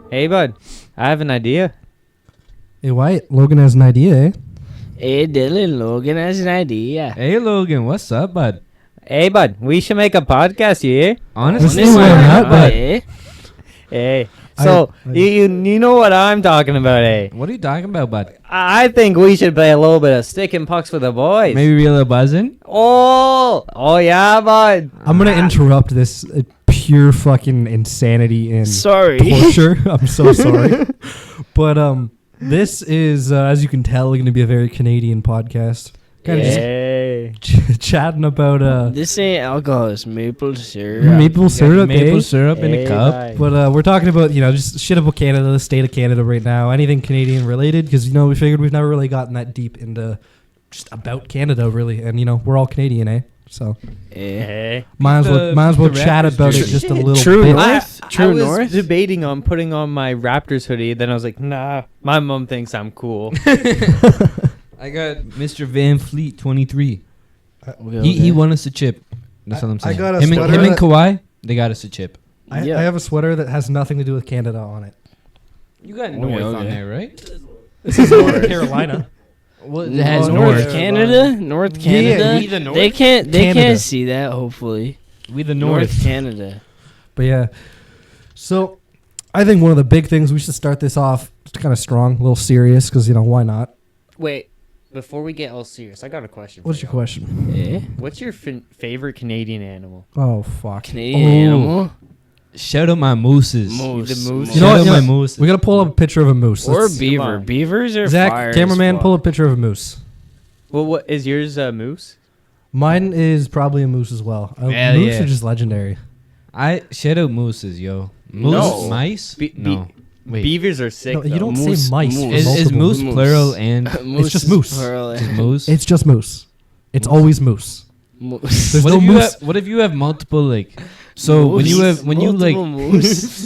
Hey, bud. I have an idea. Hey, Wyatt, Logan has an idea, eh? Hey, Dylan, Logan has an idea. Hey, Logan, what's up, bud? Hey, bud. We should make a podcast, yeah? Honestly, Honestly, why why not, not, bud? Eh? Hey. So, you know what I'm talking about, eh? What are you talking about, bud? I think we should play a little bit of stick and pucks with the boys. Maybe reel a buzzing? Oh yeah, bud. I'm going to interrupt this pure fucking insanity and Sorry. torture. I'm so sorry. But this is, as you can tell, going to be a very Canadian podcast. Kind of Hey. just chatting about This ain't alcohol, it's maple syrup. maple syrup, Maple eh? syrup in Hey, a cup. bud. But we're talking about, just shit about Canada, the state of Canada right now, anything Canadian related, because, we figured we've never really gotten that deep into just about Canada, really. And, we're all Canadian, eh? So Eh. Hey. might as well chat Raptors about it jersey. just a little True bit. North. I True was North. debating on putting on my Raptors hoodie. Then I was like, nah, my mom thinks I'm cool. I got Mr. Van Fleet, 23. Okay. He won us a chip. That's what I'm I saying. got a him sweater and that- Kawhi, they got us a chip. I Yeah. have a sweater that has nothing to do with Canada on it. You got North on there, right? This is North Carolina. Well, it North, has North Canada, North Yeah, Canada. we the North. They can't Canada. see that. Hopefully, We the North Canada. But yeah, so I think one of the big things we should start this off kind of strong, a little serious, because why not? Wait, before we get all serious, I got a question. What's your question? Eh? What's your favorite Canadian animal? Oh fuck! Canadian Oh. animal. Shout out my mooses. Moose. The moose. You know Shout what, out you my know- mooses. We gotta pull up a picture of a moose. Or Let's- beaver. on. Beavers are Zach, fire. cameraman, as pull a fuck. picture of a moose. Well, what is yours? Moose? Mine is probably a moose as well. Hell Moose yeah. are just legendary. I shout out mooses, yo. Moose, No. mice? No. Wait. Beavers are sick. No, you though. don't Moose, say mice. moose. for Is multiple moose Moose. plural and Moose just is moose. plural. just moose? It's just moose. It's always moose. Moose. There's What no if you moose. have, what if you have multiple so when you have Multiple moose.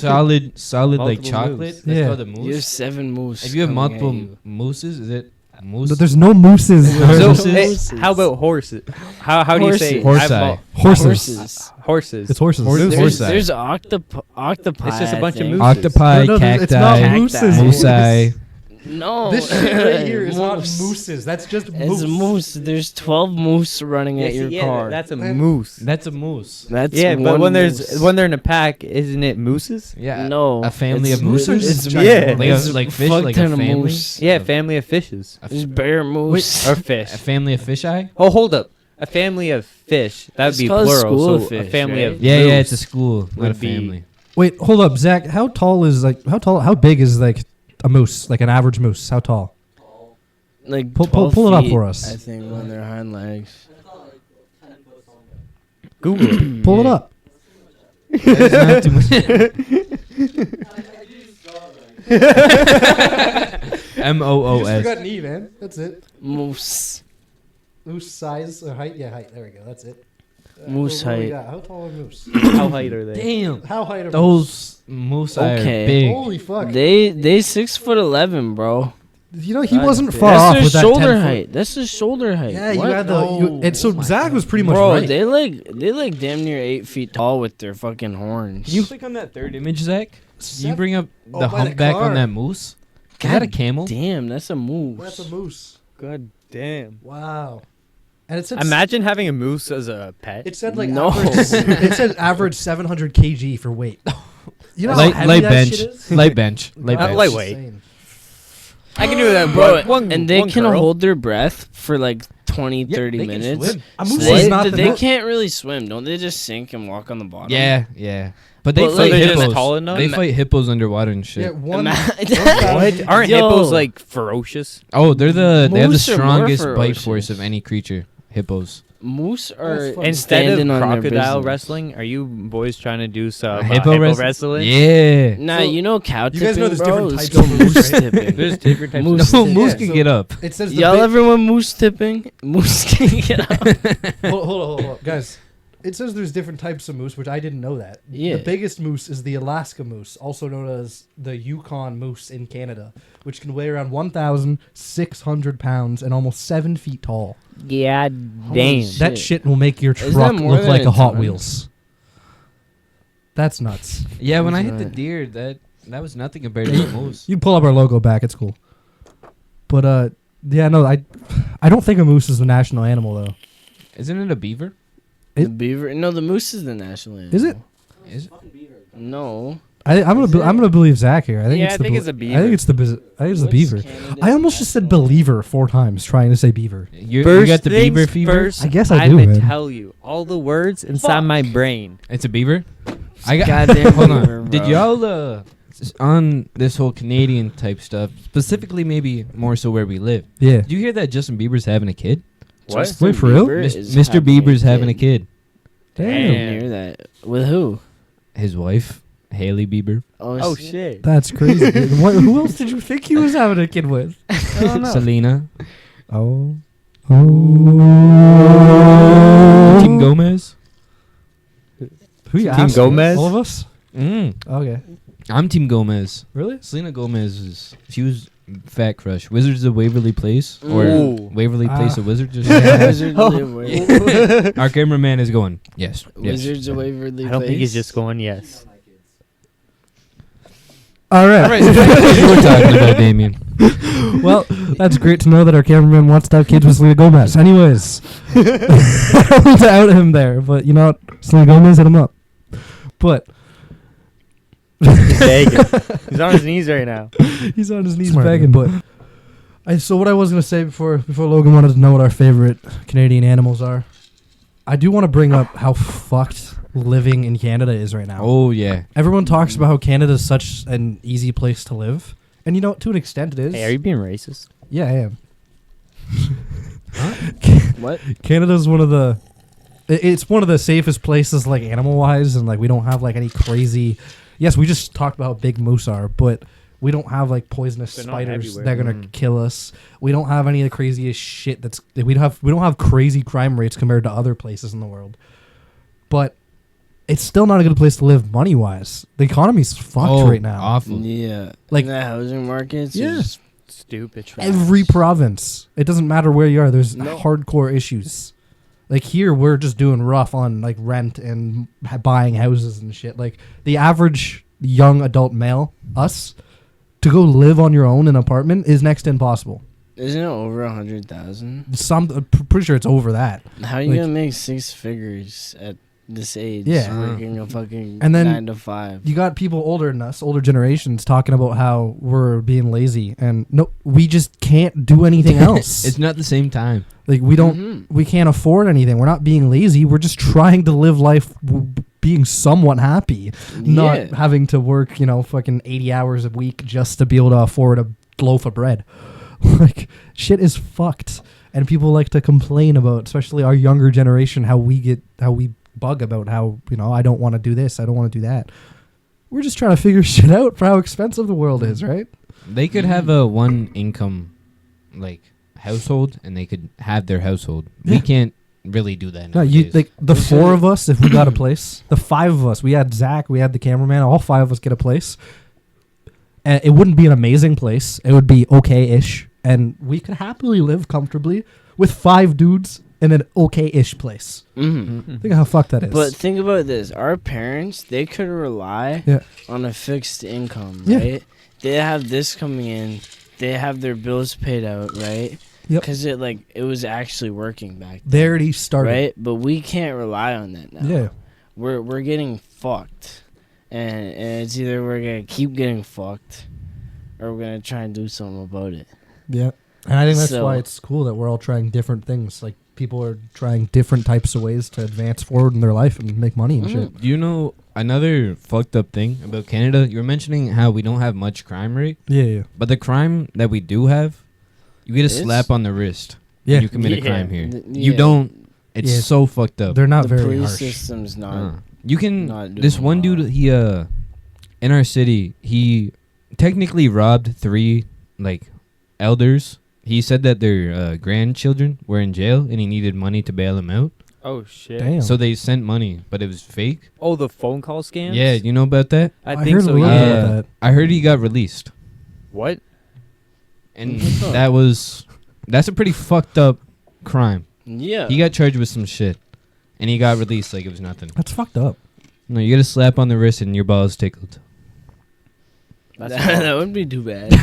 solid like Multiple chocolate, moose. that's Yeah. called a You have moose. 7 moose. If you have coming at multiple you. mooses, is it a moose? But there's no mooses. So, Mooses. how about horses? How do you say Horses. Horseye. Horses. Horses. It's horses. Horses. There's octopi. It's just a bunch of I think. moose. Octopi, No, cacti, it's not Cacti. mooses. moosei. No. This shit right here is not Moose. mooses. That's just It's moose. a moose. There's 12 moose running at your car. That's a Man. moose. That's a moose. That's Yeah, but one when moose. they're in a pack, isn't it mooses? Yeah. No, A family it's of mooses? It's Yeah. Like a- it's like fish, fuck like a ton of family? moose. Yeah, family of fishes There's bear moose. or fish. A family of fisheye? Oh, hold up. A family of fish. That would It's be called plural. school So a fish, family right? of Yeah, yeah, moose it's a school, not a would be- family. Wait, hold up, Zach. How big is like a moose? Like an average moose? How tall? Like Pull 12 it up feet, for us. I think on their hind legs. Google it. Pull it up. That's not too much. MOOS. an E, man. That's it. Moose. Moose size or height? Yeah, height. There we go. That's it. Moose what do we height. got? How tall are moose? How height are they? Damn. How height are Those moose are Okay. big. Holy fuck. They 6'11", bro. He That's wasn't big. far off That's with their that shoulder 10 foot. height. That's the shoulder height. Yeah, What? you had the. And so Zach was pretty much Bro, right. they like damn near 8 feet tall with their fucking horns. Can you click on that third image, Zach? Can you bring up Oh, the by the humpback car. on that moose? Is that a camel? Damn, that's a moose. That's a moose. God damn. Wow. And it said Imagine having a moose as a pet. It said like No. average, it said average 700 kg for weight. You know how Light, heavy light that bench. shit is? Light bench. Light bench. lightweight. Insane. I can do that, Bro, One, and they one can girl. hold their breath for like 20, Yeah, 30 they can minutes. swim. A So moose they is not the they mo- can't really swim, don't they? Just sink and walk on the bottom. Yeah, yeah. But they But, fight like, they're just hippos. tall enough? They fight hippos underwater and shit. Yeah, one. What? Aren't Yo. hippos like ferocious? Oh, they have the Moose are more strongest bite ferocious. force of any creature. Hippos. Moose are That's fucking- Instead standing of on their crocodile business. wrestling, are you boys trying to do some Hippo wrestling? Yeah. Nah, So, you know cow you tipping, guys know there's bro? different Let's types go of moose, moose right? tipping. There's different types Moose. of No, Yeah, moose can so- get up. It says the Y'all big- everyone moose tipping? Moose can get up. hold on, guys. It says there's different types of moose, which I didn't know that. Yeah. The biggest moose is the Alaska moose, also known as the Yukon moose in Canada, which can weigh around 1,600 pounds and almost 7 feet tall. Yeah, Holy damn. shit. That shit will make your that truck more look than like a a Hot ton? Wheels. That's nuts. Yeah, when I That's hit the right. deer, that That was nothing compared to the moose. You pull up our logo back. It's cool. But yeah, no, I don't think a moose is the national animal though. Isn't it a beaver? The beaver? No, the moose is the national animal. Is it? Is it? No. I'm gonna believe Zach here. I think Yeah, it's I the think it's a beaver. I think it's the beaver. Canada's I almost just said national believer 4 times trying to say beaver. You First got the beaver things fever? first, I guess I I'm do, gonna man. tell you all the words inside my brain. It's a beaver? I got Goddamn hold on. beaver, Did bro. y'all on this whole Canadian type stuff, specifically maybe more so where we live? Yeah. Did you hear that Justin Bieber's having a kid? What? Justin Wait, for real? Bieber is Mr. Bieber's having a kid. kid. I Damn. didn't hear that. With who? His wife, Haley Bieber. Oh shit. That's crazy. Who else did you think he was having a kid with? I don't know. Selena. Oh. Team Gomez. Who you Team asking? Gomez? All of us? Mm. Okay. I'm Team Gomez. Really? Selena Gomez she was fat crush. Wizards of Waverly Place or Ooh. Waverly Place of Wizards. Wizards Oh. of Waverly. Our cameraman is going. Yes. Yes. Wizards of Waverly I don't think he's Place. just going yes. All right. All right. You were talking about Damien. Well, that's great to know that our cameraman wants to have kids with Selena Gomez. Anyways, I don't want to out him there, but you know what? Selena Gomez, hit him up. But He's begging. He's on his knees right now. he's on his knees Smart, begging. But so what I was gonna say before Logan wanted to know what our favorite Canadian animals are, I do want to bring up how fucked living in Canada is right now. Oh yeah. Everyone talks about how Canada is such an easy place to live, and you know, to an extent, it is. Hey, are you being racist? Yeah, I am. What? Canada's one of the it's one of the safest places, like animal wise, and like we don't have like any crazy. Yes, we just talked about how big moose are, but we don't have like poisonous They're not spiders everywhere. that are gonna kill us. We don't have any of the craziest shit we don't have crazy crime rates compared to other places in the world. But it's still not a good place to live money wise. The economy's fucked right now. Awful. Yeah. Like- Like the housing markets. Yeah. Yeah. Just Stupid trash. Every province. It doesn't matter where you are. There's No. hardcore issues. Like here, we're just doing rough on like rent and buying houses and shit. Like the average young adult male, us, to go live on your own in an apartment is next to impossible. Isn't it over 100,000? Pretty sure it's over that. How are you Like- gonna make 6 figures at this age? Yeah. Working a fucking And then 9 to 5. You got people older than us, older generations, talking about how we're being lazy, and no, we just can't do anything else. It's not the same time. Like we can't afford anything. We're not being lazy. We're just trying to live life being somewhat happy, not Yeah. having to work, fucking 80 hours a week just to be able to afford a loaf of bread. Like shit is fucked, and people like to complain about, especially our younger generation, how we bug about how, I don't want to do this, I don't want to do that. We're just trying to figure shit out for how expensive the world is, right? They could have a one income like household and they could have their household. Yeah. We can't really do that No, nowadays. like the 4 of us, if we got a place, the 5 of us, we had Zach, we had the cameraman, all 5 of us get a place. And it wouldn't be an amazing place. It would be okay-ish. And we could happily live comfortably with 5 dudes in an okay-ish place. Mm-hmm. Think of how fucked that is. But think about this: our parents, they could rely Yeah. on a fixed income, Yeah. right? They have this coming in, they have their bills paid out, right? Yep. Because it was actually working back then, they already started. right? But we can't rely on that now. Yeah. We're getting fucked, and it's either we're gonna keep getting fucked, or we're gonna try and do something about it. Yeah. And I think that's So- why it's cool that we're all trying different things. Like, people are trying different types of ways to advance forward in their life and make money and shit. Do you know another fucked up thing about Canada? You were mentioning how we don't have much crime rate, Yeah. but the crime that we do have, you get a Is? slap on the wrist. Yeah. When you commit a Yeah. crime here. Th- You yeah. don't. It's Yeah. so fucked up. They're not The very police harsh. system's not. You can. not This doing one well. dude, he in our city, he technically robbed 3 like elders. He said that their grandchildren were in jail and he needed money to bail them out. Oh shit. Damn. So they sent money, but it was fake. Oh, the phone call scams? Yeah, you know about that? I I think heard so. a little Yeah. bit about that. I heard he got released, What? and What's up? that's a pretty fucked up crime. Yeah. He got charged with some shit, and he got released like it was nothing. That's fucked up. No, you get a slap on the wrist and your balls tickled. That's that wouldn't be too bad.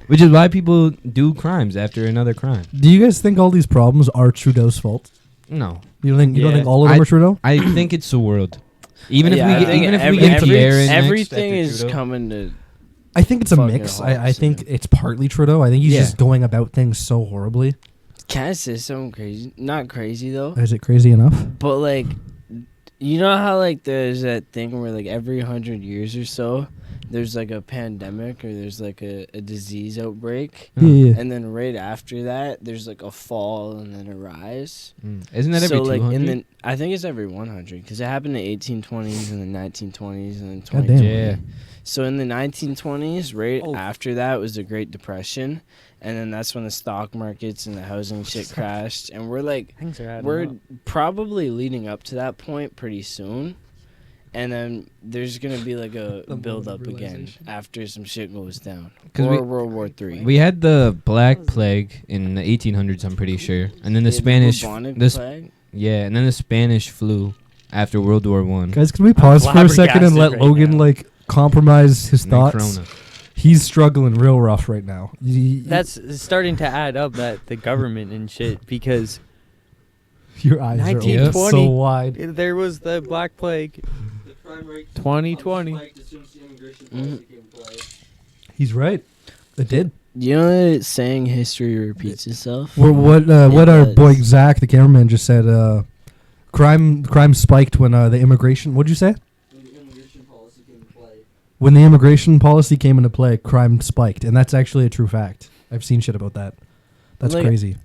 Which is why people do crimes after another crime. Do you guys think all these problems are Trudeau's fault? No, You don't Yeah. think all of them are Trudeau? I think it's the world. Even Yeah, I if we think get Pierre in next everything after is Trudeau. coming to. I think it's a Fucking mix. hawks, I think yeah. it's partly Trudeau. I think he's Yeah. just going about things so horribly. Can I say something crazy? Not crazy though, Is it crazy enough? but like, you know how like there's that thing where like every 100 years or so, there's like a pandemic or there's like a disease outbreak, Yeah. and then right after that there's like a fall and then a rise. Isn't that every so like 200? I think it's every 100 because it happened in the 1820s and the 1920s and then God 2020. damn. Yeah. So in the 1920s, right Oh. after that was the Great Depression, and then that's when the stock markets and the housing shit crashed, and Things are adding we're up. probably leading up to that point pretty soon, and then there's gonna be like a The build moment up of again realization. after some shit goes down, 'Cause or we- World War III. We had the Black Plague in the 1800s, I'm pretty sure, and then the Spanish, bubonic this plague. yeah, and then the Spanish flu after World War One. Guys, can we pause for a second and flabbergasted let right Logan now. like compromise his And then thoughts? Corona. He's struggling real rough right now. That's starting to add up, that the government and shit, because Your eyes are open 1920. so wide. there was the Black Plague. 2020. He's right. It did. You know that saying history repeats itself. What It our does. boy Zach, the cameraman, just said. Crime spiked when the immigration. What'd you say? When the immigration policy came into play, crime spiked, and that's actually a true fact. I've seen shit about that. That's Like, crazy.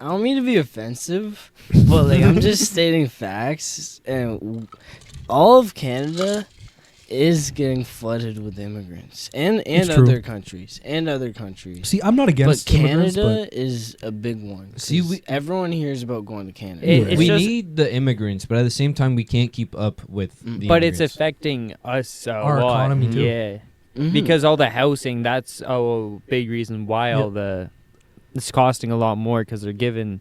I don't mean to be offensive, but like I'm just stating facts, and all of Canada is getting flooded with immigrants, and It's true. other countries, See, I'm not But against immigrants, Canada is a big one. See, 'cause we- everyone hears about going to Canada. It's we just- need the immigrants, but at the same time, we can't keep up with the But it's immigrants. affecting us a Our lot. economy, too. Yeah. Mhm. Because all the housing, that's a big reason why all the it's costing a lot more, because they're giving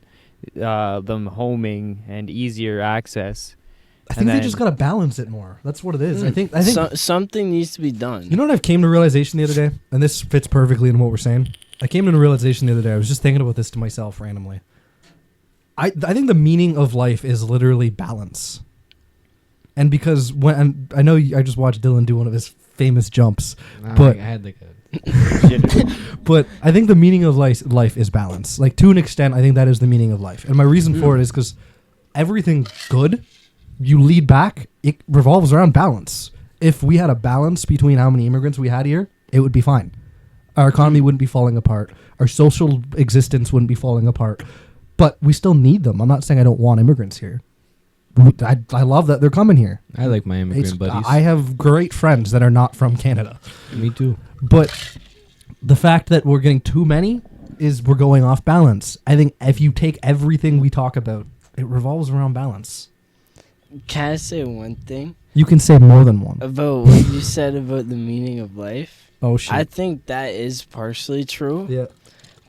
them homing and easier access. I think and they just then- gotta balance it more. That's what it is. I think. Something needs to be done. You know what I've came to realization the other day, and this fits perfectly in what we're saying. I came to a realization the other day. I was just thinking about this to myself randomly. I think the meaning of life is literally balance. And because and I know I just watched Dylan do one of his famous jumps, but- I had like a but I think the meaning of life is balance. Like, to an extent, I think that is the meaning of life. And my reason for it is because everything good you lead back, it revolves around balance. If we had a balance between how many immigrants we had here, it would be fine. Our economy wouldn't be falling apart. Our social existence wouldn't be falling apart. But we still need them. I'm not saying I don't want immigrants here. I love that they're coming here. I like my immigrant buddies. I have great friends that are not from Canada. Me too. But the fact that we're getting too many is we're going off balance. I think if you take everything we talk about, it revolves around balance. Can I say one thing You can say more than one. about what you said about the meaning of life? Oh, shit. I think that is partially true. Yeah.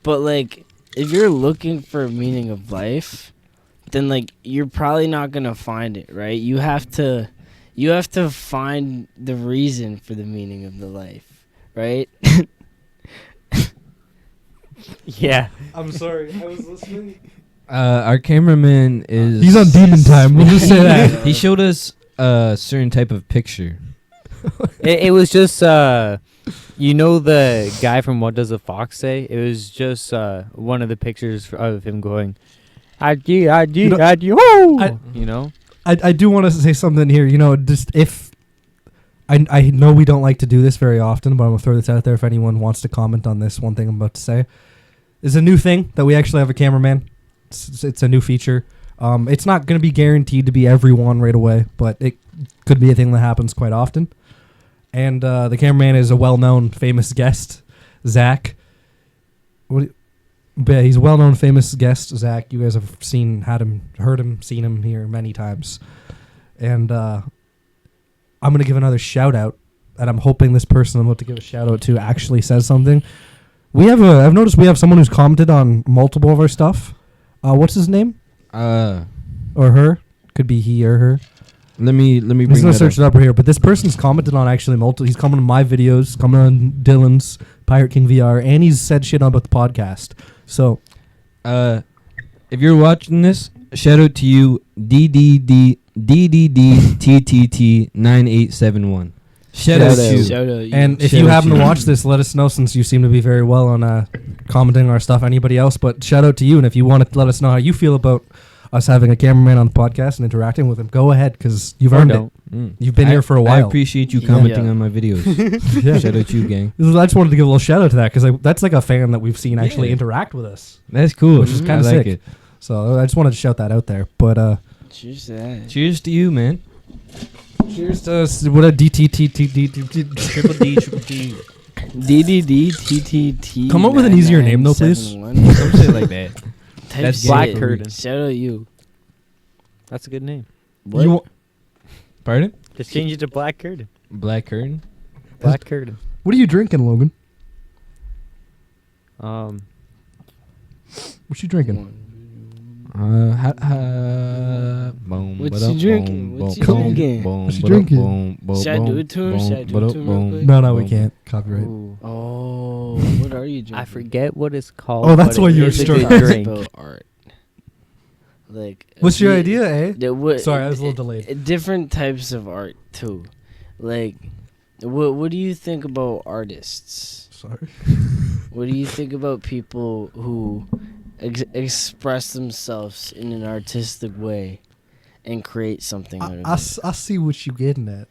But like, if you're looking for a meaning of life, then like you're probably not gonna find it, right? You have to find the reason for the meaning of the life, right? Yeah. I'm sorry. I was listening. Our cameraman is. He's on demon time. We'll just say that. He showed us a certain type of picture. It was just, you know, the guy from What Does a Fox Say? It was just one of the pictures of him going, adieu, adieu, know, adieu, I- you know? I do want to say something here. You know, just if I know we don't like to do this very often, but I'm gonna throw this out there. If anyone wants to comment on this, one thing I'm about to say is a new thing that we actually have a cameraman. It's a new feature. It's not going to be guaranteed to be everyone right away, but it could be a thing that happens quite often. And the cameraman is a well-known, famous guest, Zach. Yeah, he's a well-known, famous guest, Zach. You guys have heard him, seen him here many times. And I'm going to give another shout-out, and I'm hoping this person I'm about to give a shout-out to actually says something. I've noticed we have someone who's commented on multiple of our stuff. What's his name? Uh, Or her? Could be he or her. Let me bring He's gonna that search up. it up right here. But this person's commented on actually multiple. He's commented on my videos, commented on Dylan's Pirate King VR, and he's said shit about the podcast. So If you're watching this, shout out to you, DDDTTT98871. Shout out to you. Shout out you. And if Shout you out happen to to you. watch this, let us know since you seem to be very well on commenting on our stuff. Anybody else? But shout out to you. And if you want to let us know how you feel about us having a cameraman on the podcast and interacting with him, go ahead because you've earned it. You've been here for a I while. appreciate you Yeah. commenting Yeah. on my videos. Yeah. Shout out to you, gang. I just wanted to give a little shout out to that because that's like a fan that we've seen actually Yeah. interact with us. That's cool. Which is kinda I like sick. it. So I just wanted to shout that out there. But Cheers to that. Cheers to you, man. cheers to what a DTTT. Triple D, triple T. DDDTTT. Come up with an easier name, though, please. Some shit like that. That's Black shit. Curtain. Shout out you. That's a good name. What? You, Pardon? Just change it to Black Curtain. Black curtain? Black Curtain. what are you drinking, Logan? Um, What you drinking? Boom, What ba-dum, you drinking? boom, What you boom, drinking? boom, What you ba-dum, drinking? boom, boom, Should I do boom, it to him? boom, Should I do it ba-dum, to him real boom, quick? No, we boom. can't. Copyright. ooh. Oh, what are you drinking? I forget what it's called. Oh, that's but why it you were is a starting. good Talks drink. about art. Like, What's your the- idea, eh? Sorry, I was a little delayed. Different types of art too. Like, what do you think about artists? Sorry. What do you think about people who express themselves in an artistic way and create something out of I it? see what you getting at.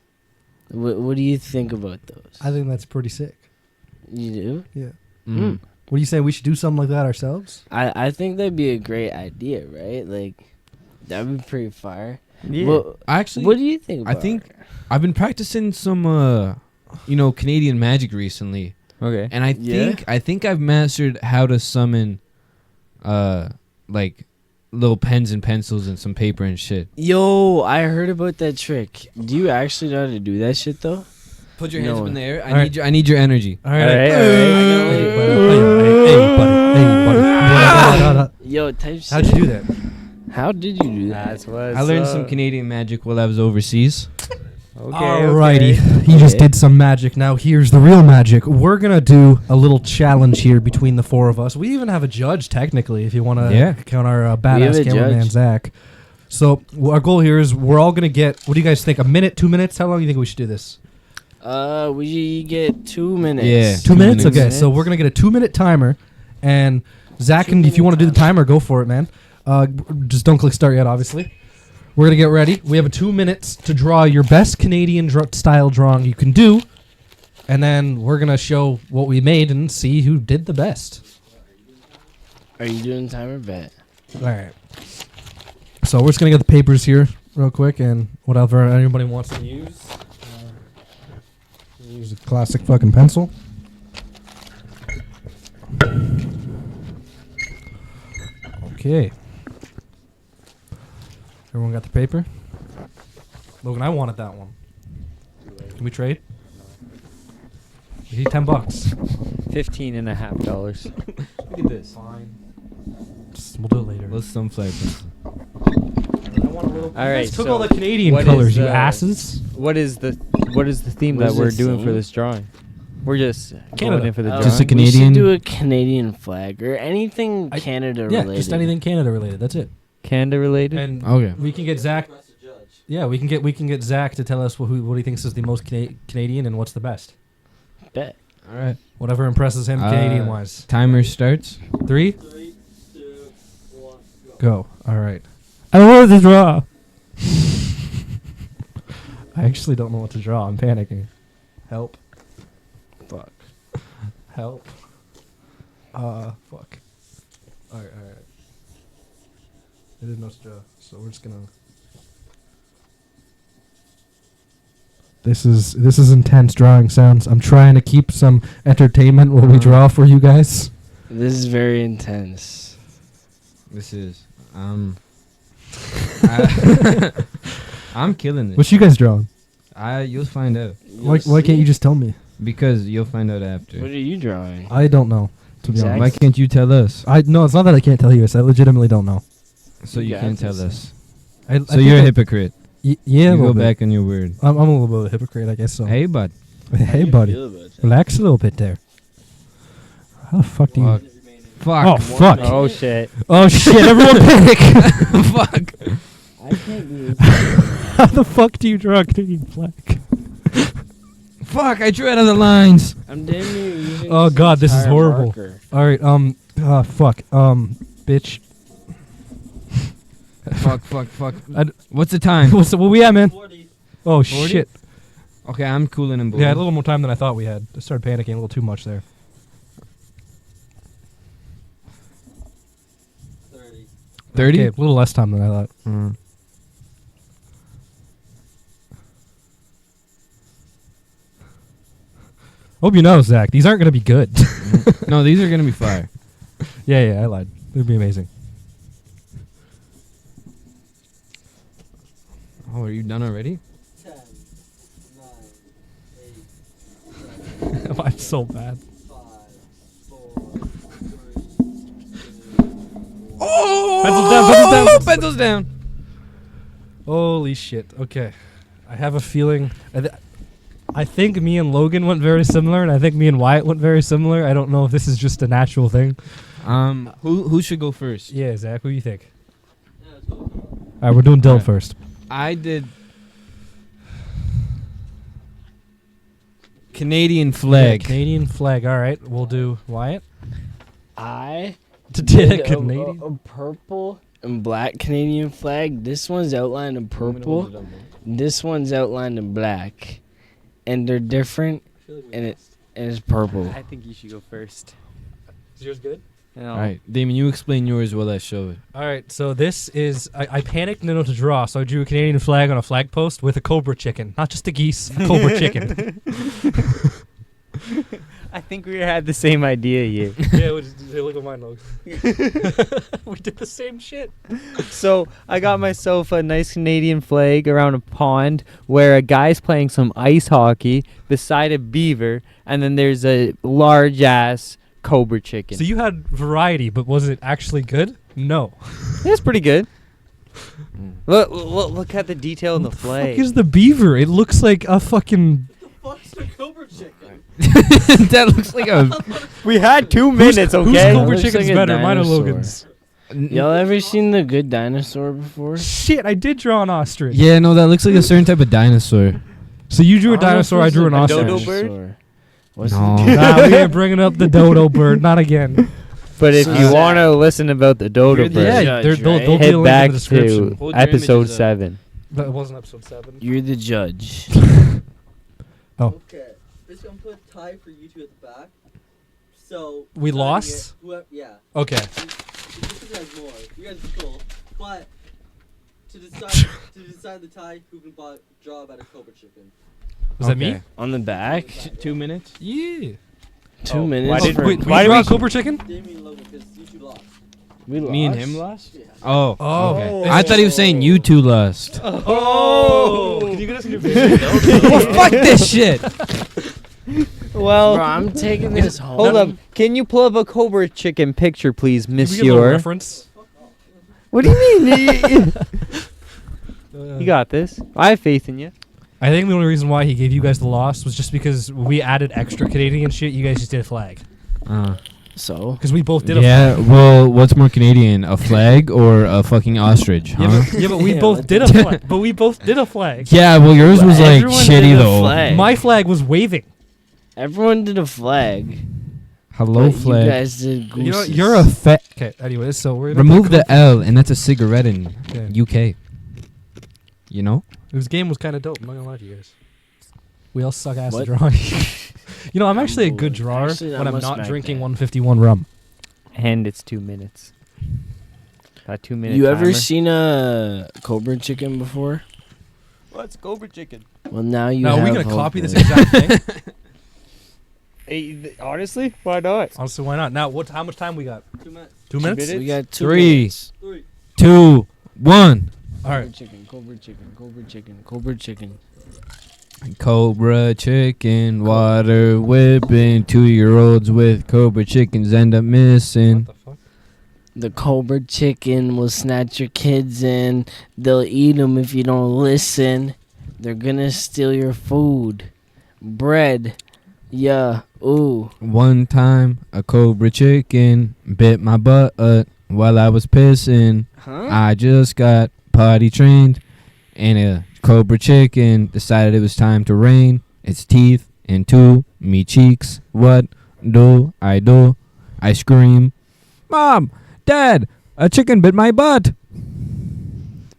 What do you think about those? I think that's pretty sick. You do? Yeah. Mm. What are you saying? We should do something like that ourselves? I think that'd be a great idea, right? Like, that'd be pretty fire. Yeah. Well, Actually, what do you think I about think art? I've been practicing some, Canadian magic recently, Okay. and I think I've mastered how to summon, like, little pens and pencils and some paper and shit. Yo, I heard about that trick. Do you actually know how to do that shit though? Put your No. hands up in the air. Alright. I need your energy. All All right. right, all Hey, buddy. Yo, type shit. How'd you do that? How did you do that? That's what. I learned some Canadian magic while I was overseas. Okay. Alrighty. okay. He just Okay. did some magic. Now here's the real magic. We're going to do a little challenge here between the four of us. We even have a judge, technically, if you want to Yeah. count our have badass a cameraman, judge. Zach. So our goal here is we're all going to get, what do you guys think, a minute, 2 minutes? How long do you think we should do this? We get 2 minutes. Yeah. 2 minutes? minutes. Okay, so we're going to get a 2 minute timer. And Zach, and if you want to do the timer, go for it, man. Just don't click start yet, obviously. We're going to get ready. We have 2 minutes to draw your best Canadian style drawing you can do. And then we're going to show what we made and see who did the best. Are you doing timer bet? All right. So we're just going to get the papers here real quick and whatever anybody wants to use. Use a classic fucking pencil. Okay. Everyone got the paper? Logan, I wanted that one. Can we trade? You need $10. $15.50. Look at this. Fine. We'll do it later. Little sunflower pencil. All right. Took so all the Canadian what colors, is, you uh, asses. What is the theme What that is we're the doing for theme? this drawing? We're just Canada. going in for the Oh, Just a drawing. Canadian- We should do a Canadian flag or anything Canada Yeah, related. just anything Canada related. That's it. Canada related. And Okay. we can get Zach. Yeah, we can get Zach to tell us what he thinks is the most Canadian and what's the best. Bet. All right. Whatever impresses him Canadian wise. Timer starts. 3, 2, 1, go. All right. I love to draw. I actually don't know what to draw. I'm panicking. Help. Fuck. Help. Fuck. All right. I didn't know what to draw, so we're just gonna. This is intense drawing sounds. I'm trying to keep some entertainment while we draw for you guys. This is very intense. This is I'm killing this. What you guys drawing? You'll find out Why can't you just tell me? because you'll find out What after. are you drawing? I don't know. To be Zach? honest, Why can't you tell us? no, it's not that I can't tell you. It's I legitimately don't know. So You you got can't this. tell us. I So you're a hypocrite. Yeah, a You little go bit. back on your word. I'm a little bit of a hypocrite, I guess so. Hey, bud. Hey, buddy. Relax a little bit there. How the fuck do you... Fuck. Oh, fuck. Oh shit. Oh, shit. Everyone panic. Fuck. I can't do this. How the fuck do you draw a Canadian flag? Fuck, I drew out of the lines. I'm damn near using Oh, God, this is entire horrible. marker. All right, fuck. Bitch. Fuck. I'd- What's the time? What's the, what we at, man? 40. Oh, 40? shit. Okay, I'm cooling and Yeah, I had a blue. little more time than I thought we had. I started panicking a little too much there. 30. 30? Okay, a little less time than I thought. Hope you know, Zach, these aren't going to be good. No, these are gonna be fire. Yeah, I lied. They'd be amazing. Oh, are you done already? 10, 9, 8, 7, I'm so bad. 5, 4, 3, 2, Oh! Pencils down, pencils down. Pencils down. Holy shit. Okay. I have a feeling... I think me and Logan went very similar, and I think me and Wyatt went very similar. I don't know if this is just a natural thing. Who should go first? Yeah, Zach, what do you think? Yeah, let's go. All right, we're doing Dylan Alright. first. I did Canadian flag. Yeah, Canadian flag. All right, we'll do Wyatt. I Did did a Canadian. a purple and black Canadian flag. This one's outlined in purple. This one's outlined in black, and they're different. And it's purple. I think you should go first. Is yours good? No. All right, Damon, you explain yours while I show it. All right, so this is... I panicked and didn't know what to draw, so I drew a Canadian flag on a flag post with a cobra chicken. Not just a geese, a cobra chicken. I think we had the same idea here. Yeah, look at mine, Logan. We did the same shit. So I got myself a nice Canadian flag around a pond where a guy's playing some ice hockey beside a beaver, and then there's a large ass cobra chicken. So you had variety, but was it actually good? No. It's pretty good. Look at the detail in the flag. Fuck is the beaver? It looks like a fucking... The fuck's the Cobra chicken? That looks like a. We had 2 minutes, Whose okay? cobra Looks chicken's like a better? Mine or dinosaur. Logan's? Y'all ever seen The Good Dinosaur before? Shit, I did draw an ostrich. Yeah, no, that looks like a certain type of dinosaur. So you drew a I don't know if dinosaur, I it's drew an a ostrich. dodo bird? dinosaur. What's No. Nah, we ain't bringing up the dodo bird. Not again. But if So you Zach, want to listen about the dodo you're the bird, Yeah, judge, they'll right? be a head link back in the description. to Hold your episode images up. 7. That wasn't episode 7. You're the judge. Okay. This I'm gonna put tie for you two at the back. So We deciding lost? it- whoever, yeah. Okay. You guys more. You guys are cool. But to decide the tie, who can draw about a Cobra chicken? Was that me? Okay. On the back? 2 minutes? Yeah. 2 Oh, minutes. why did- for- Wait, why we do draw we- a cobra chicken? Damien and Logan, because you two lost. we Me and lost? him lost? Yeah. Oh. Oh. Okay. I thought he was saying you two lost. Oh! Can you get us a new Well, fuck this shit. Well, Bro, I'm taking this home. hold up. Can you pull up a cobra chicken picture, please, Can we get a little monsieur? reference? What do you mean? You got this. I have faith in you. I think the only reason why he gave you guys the loss was just because we added extra Canadian shit. You guys just did a flag. So? Because we both did a Yeah, flag. well, what's more Canadian, a flag or a fucking ostrich, huh? Yeah, but we Yeah, both what did a the- flag. But we both did a flag. Yeah, well, yours was like Everyone shitty did a though. flag. My flag was waving. Everyone did a flag. Hello, but flag. You guys did gooses. You know, you're a fat. Okay. Anyways, so we're gonna Remove play the L, and that's a cigarette in Okay. UK. You know? This game was kind of dope. I'm not gonna lie to you guys. We all suck ass at What? drawing. You know, I'm actually a good Unbelievable. drawer Actually, I when I'm must not smack drinking that. 151 rum. And it's 2 minutes. A 2 minute. You ever seen a Cobra chicken before? What's cobra chicken? Well, now you No, have we're gonna hope, copy this boys. exact thing. Hey, honestly, why not? Honestly, why not? Now, how much time we got? 2 minutes. 2 minutes? minutes? We got 2 3. minutes. 3. 2, 1. All Cobra right. chicken, Cobra chicken, Cobra chicken, Cobra chicken. Cobra chicken, water whipping. 2-year-olds with cobra chickens end up missing. What the fuck? The cobra chicken will snatch your kids in. They'll eat them if you don't listen. They're gonna steal your food. Bread. Yeah. Ooh. One time, a cobra chicken bit my butt while I was pissing. Huh? I just got potty trained, and a cobra chicken decided it was time to rain its teeth into me cheeks. What do? I scream, Mom, Dad, a chicken bit my butt.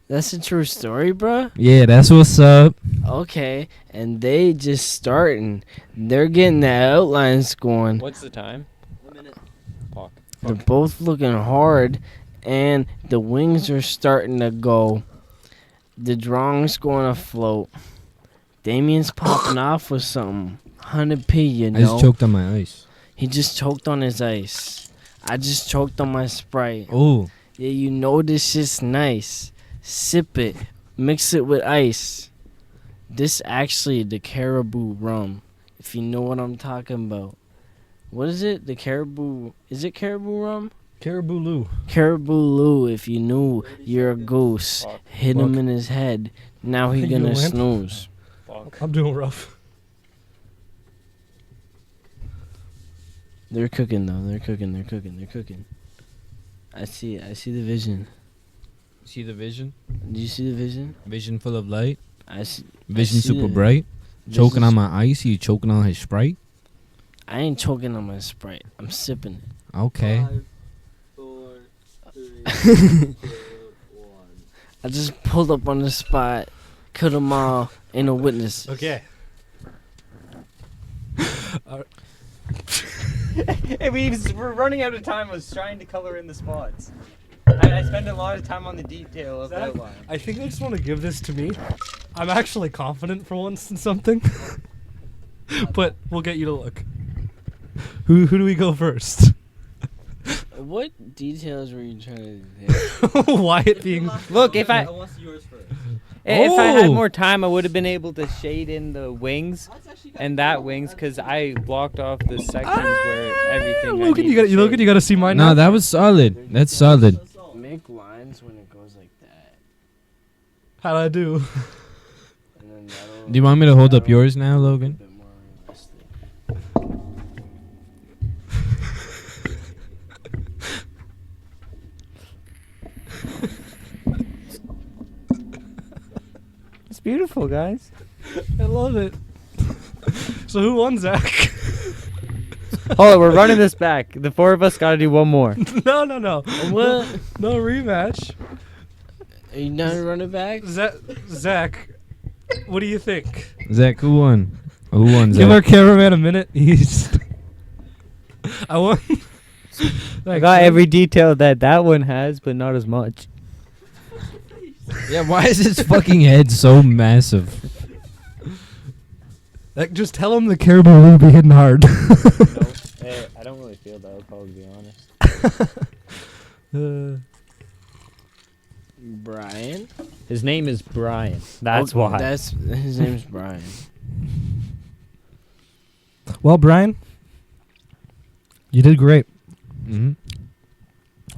That's a true story, bruh? Yeah, that's what's up. Okay. And they just starting. They're getting the outlines going. What's the time? A minute. Fuck. They're both looking hard, and the wings are starting to go. The drawing's going to float. Damien's popping off with something. 100p, you I just know. choked on my ice. He just choked on his ice. I just choked on my Sprite. Oh, Yeah, you know this shit's nice. Sip it. Mix it with ice. This actually the caribou rum. If you know what I'm talking about. What is it? The caribou. Is it caribou rum? Caribou Lou. Caribou Lou, if you knew you're a goose. Fuck. Hit him Fuck. in his head. Now he You gonna win? snooze. Fuck. I'm doing rough. They're cooking though. They're cooking. I see it. I see the vision. see the vision? Do you see the vision? Vision full of light. I see. Vision see super the bright. Choking on vision's- my ice. You choking on his Sprite? I ain't choking on my Sprite. I'm sipping it. Okay. 5, 4, 3, 2, 1. I just pulled up on the spot. Killed them all. Ain't no witness. Okay. Hey, we're running out of time. I was trying to color in the spots. I spend a lot of time on the detail of the Zach, outline. I think I just want to give this to me. I'm actually confident for once in something. But we'll get you to look. Who do we go first? What details were you trying to do? Wyatt being. Look, if I want yours first. if I had Oh! more time, I would have been able to shade in the wings That's actually kinda and that cool. wings That's because pretty I blocked off the sections where everything. I Logan, need you got to Logan, shade. you got to see mine. No, now. that was solid. That's solid. That's all. Make lines when it goes like that. How'd I do? And then that'll, Do you want me to hold up that'll yours now, look a Logan? bit more realistic. It's beautiful, guys. I love it. So who won, Zach? Hold on, we're running this back. The four of us got to do one more. No. What? No rematch. Are you done running back? Zach, what do you think? Zach, who won? Who won, Give our Zach? cameraman a minute. He's. I won. I got every detail that one has, but not as much. Yeah, why is his fucking head so massive? Like, just tell him the caribou will be hidden hard. I don't really feel that. I'll probably be honest. Brian? His name is Brian. That's Okay, why. That's his name's Brian. Well, Brian, you did great. Mm-hmm.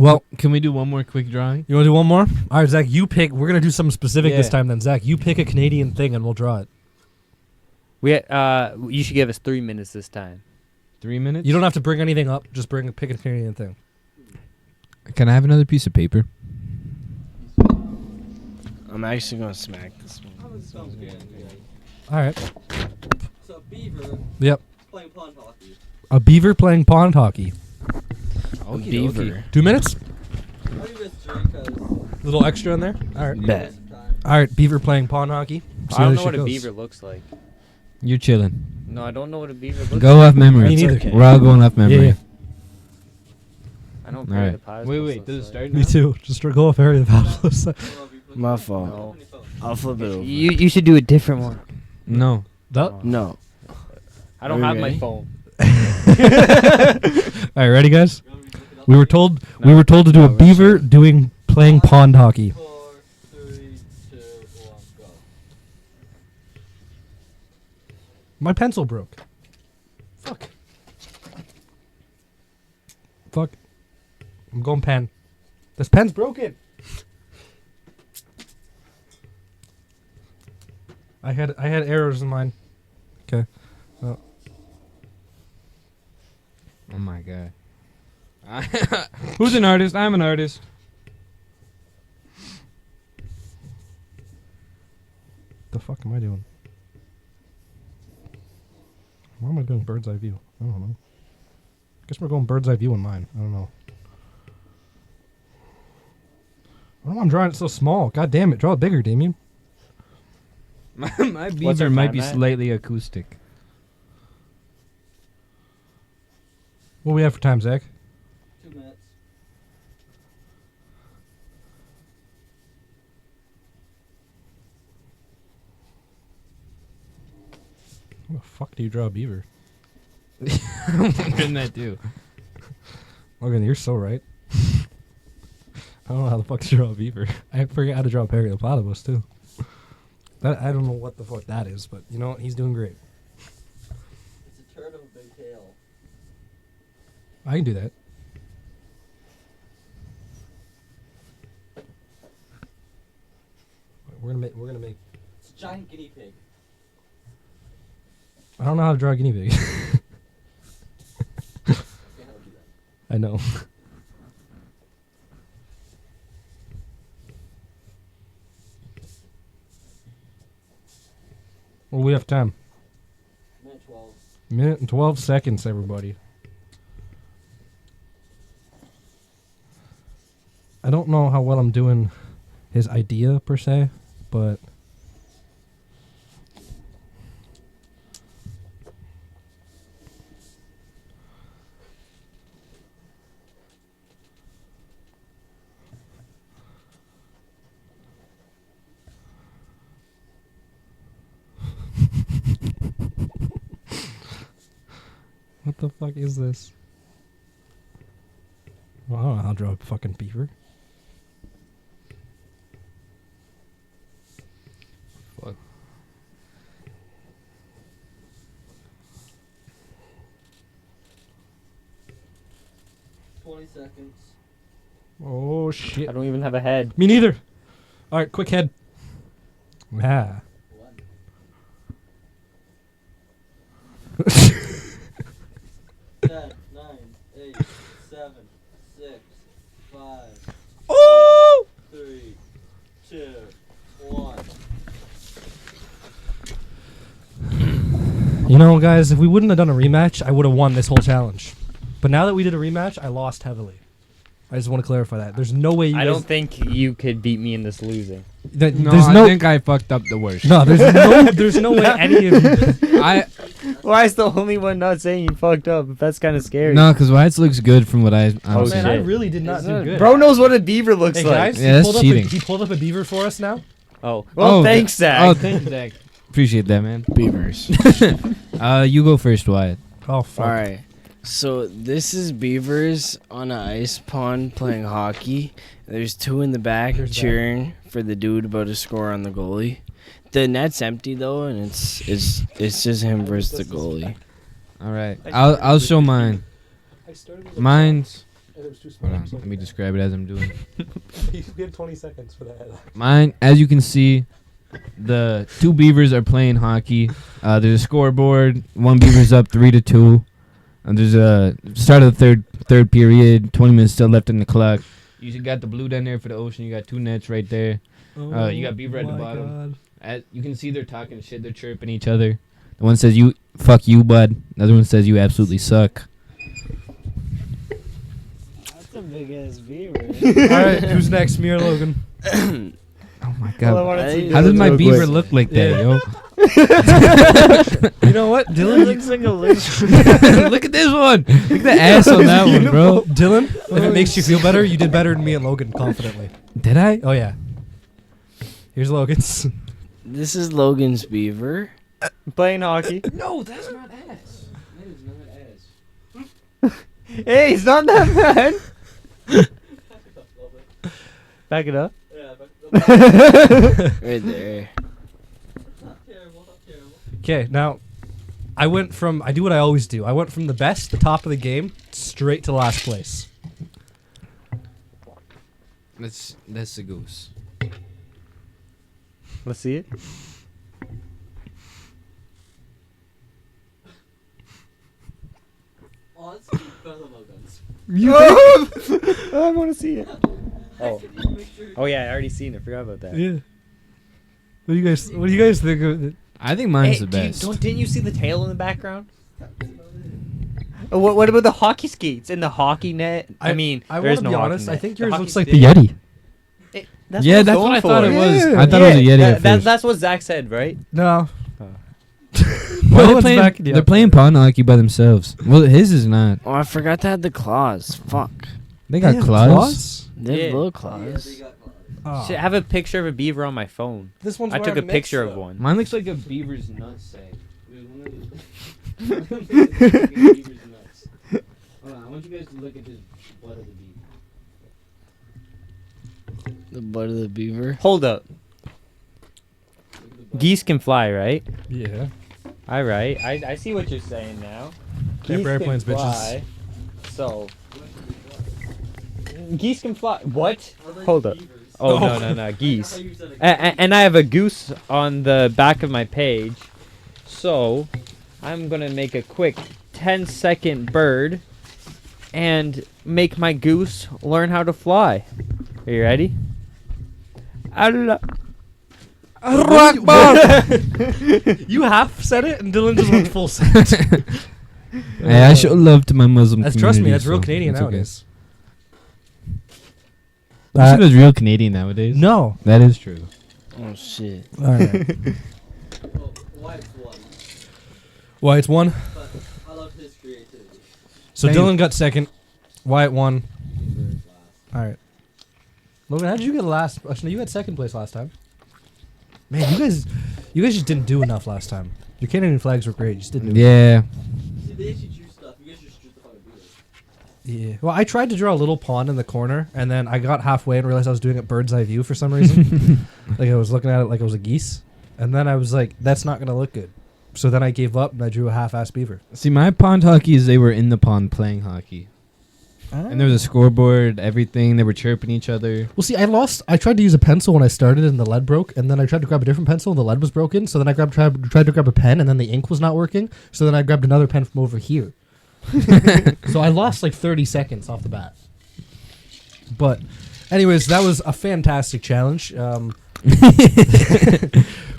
Well, Can we do one more quick drawing? you want to do one more? All right, Zach, you pick. We're gonna do something specific this Yeah. time. Then, Zach, you pick a Canadian thing, and we'll draw it. You should give us 3 minutes this time. 3 minutes? You don't have to bring anything up. Just pick a Canadian thing. Can I have another piece of paper? I'm actually gonna smack this one. Oh, this sounds good. All right. So beaver Yep. playing pond hockey. A beaver playing pond hockey. A beaver. 2 minutes. I'll do this drink because Little extra in there. All right. Bet. All right. Beaver playing pond hockey. See I how don't this know shit what a goes. beaver looks like. You're chilling. No, I don't know what a beaver looks Go like. off memory. Me neither. okay. We're all going off memory. Yeah. I don't All play right. the pies. Wait. Does it start Me now? too. Just go off area of My fault. No. I'll flip it over. You should do a different one. No. No. I don't Are have we my ready? phone. All right, ready, guys? We were told No. to do No, a we're beaver sure. playing pond hockey. 4, 3, 2, 1, go. My pencil broke. Fuck. I'm going pen. This pen's broken. I had errors in mine. Okay. Oh my god. Who's an artist? I'm an artist. The fuck am I doing? Why am I doing bird's eye view? I don't know. Guess we're going bird's eye view in mine. I don't know. I don't know why I'm drawing it so small. God damn it. Draw it bigger, Damien. My beaver might be slightly acoustic. What do we have for time, Zach? 2 minutes. How the fuck do you draw a beaver? I'm wondering that too. Logan, you're so right. I don't know how the fuck to draw a beaver. I forget how to draw a Paraglopodibus too. That I don't know what the fuck that is, but you know what? He's doing great. It's a turtle with a big tail. I can do that. We're gonna make. It's a giant guinea pig. I don't know how to draw a guinea pig. Okay, how do that? I know. Well, we have time. Minute 12. Minute and 12 seconds, everybody. I don't know how well I'm doing his idea, per se, but... What the fuck is this? Well, I don't know how to draw a fucking beaver. Fuck. Seconds. Oh, shit. I don't even have a head. Me neither. All right, quick head. Ah. 1. 10, 9, 8, 7, 6, 5, Oh! 3, 2, 1. You know, guys, if we wouldn't have done a rematch, I would have won this whole challenge. But now that we did a rematch, I lost heavily. I just want to clarify that. There's no way you I guys... don't think you could beat me in this losing. No, there's I think I fucked up the worst. No, there's no way any of you... Why is the only one not saying you fucked up? That's kind of scary. No, because White's looks good from what I'm Oh, seeing. Man, I shit. really did not do good. Bro knows what a beaver looks Hey, like. guys, Yeah, that's cheating. he pulled up a beaver for us now. Oh, well, thanks, Zach. Oh, thanks, Zach. Appreciate that, man. Beavers. You go first, Wyatt. Oh, fuck. All right. So this is beavers on an ice pond playing hockey. There's two in the back Here's that. cheering for the dude about to score on the goalie. The net's empty though, and it's just him versus the goalie. All right. I'll show mine. Mine's. Hold on. Let me describe it as I'm doing. You get 20 seconds for that. Mine, as you can see, the two beavers are playing hockey. There's a scoreboard. One beaver's up 3-2. And there's a start of the third period. 20 minutes still left in the clock. You got the blue down there for the ocean. You got two nets right there. You got beaver at the bottom. You can see they're talking shit. They're chirping each other. The one says you fuck you, bud. The other one says you absolutely suck. That's a big ass beaver. All right, who's next? Me or Logan? Oh my Well, I god. wanna see How does Dylan's my real beaver quick. look like that, Yeah. yo? You know what, Dylan? looks like a loose. Look at this one. Look at the ass on that one, bro. Dylan, if it makes you feel better, you did better than me and Logan confidently. Did I? Oh, yeah. Here's Logan's. This is Logan's beaver. Playing hockey. No, that's not ass. That is not ass. Hey, it's not that bad. Back it up. Yeah, but Right there. not terrible, not terrible. Okay, now, I do what I always do. I went from the best, the top of the game, straight to last place. That's the goose. Let's see it. Honestly, better than my guns. I want to see it. Oh. Make sure Oh yeah, I already seen it. Forgot about that. Yeah. What do you guys think of it? I think mine's Hey, the best. Didn't you see the tail in the background? What about the hockey skates and the hockey net? I mean, I there's want to no be hockey honest. net. I think The yours hockey looks like stick. the Yeti. That's Yeah, what that's I was what I going thought it for. was. Yeah. I thought it was a Yeti at first. That's what Zach said, right? No. Oh. Why No are one's they backing you they're up. playing pond hockey by themselves. Well, his is not. Oh, I forgot to add the claws. Fuck. They got have claws. They have Yeah. little Yeah, claws. they got Oh. Should have a picture of a beaver on my phone. This one's I took a wearing picture mix, of though. one. Mine looks like a beaver's nutsack. Hold on, I want you guys to look at this butt of the beaver. The butt of the beaver. Hold up. Geese can fly, right? Yeah. All right. I see what you're saying now. Paper airplanes, bitches. fly. So. Geese can fly. What? I was like, Hold up. beavers. Oh, Oh. no, I geese. thought you said a And I have a goose on the back of my page. So, I'm going to make a quick 10-second bird and make my goose learn how to fly. Are you ready? Allah. You half said it, and Dylan just went full set. Hey, I show love to my Muslim That's trust me, community, that's real so Canadian it's okay. nowadays. You said it was real Canadian nowadays. No. That is true. Oh shit. All right. well, Wyatt's one, Why it's one. but I love his creativity. So Thank Dylan you. got second. Wyatt won. Beaver is last. All right. Logan, how did you get last? Actually, you had second place last time. Man, you guys just didn't do enough last time. Your Canadian flags were great. You just didn't do Yeah. See, they actually choose stuff. You guys just choose the fucking beaver. Yeah. Well, I tried to draw a little pond in the corner, and then I got halfway and realized I was doing it bird's eye view for some reason. Like I was looking at it like it was a geese, and then I was like, "That's not gonna look good." So then I gave up and I drew a half-ass beaver. See, my pond hockey is they were in the pond playing hockey. And there was a scoreboard, everything. They were chirping each other. Well, see, I tried to use a pencil when I started, and the lead broke. And then I tried to grab a different pencil, and the lead was broken. So then I tried to grab a pen, and then the ink was not working. So then I grabbed another pen from over here. So I lost like 30 seconds off the bat. But, anyways, that was a fantastic challenge.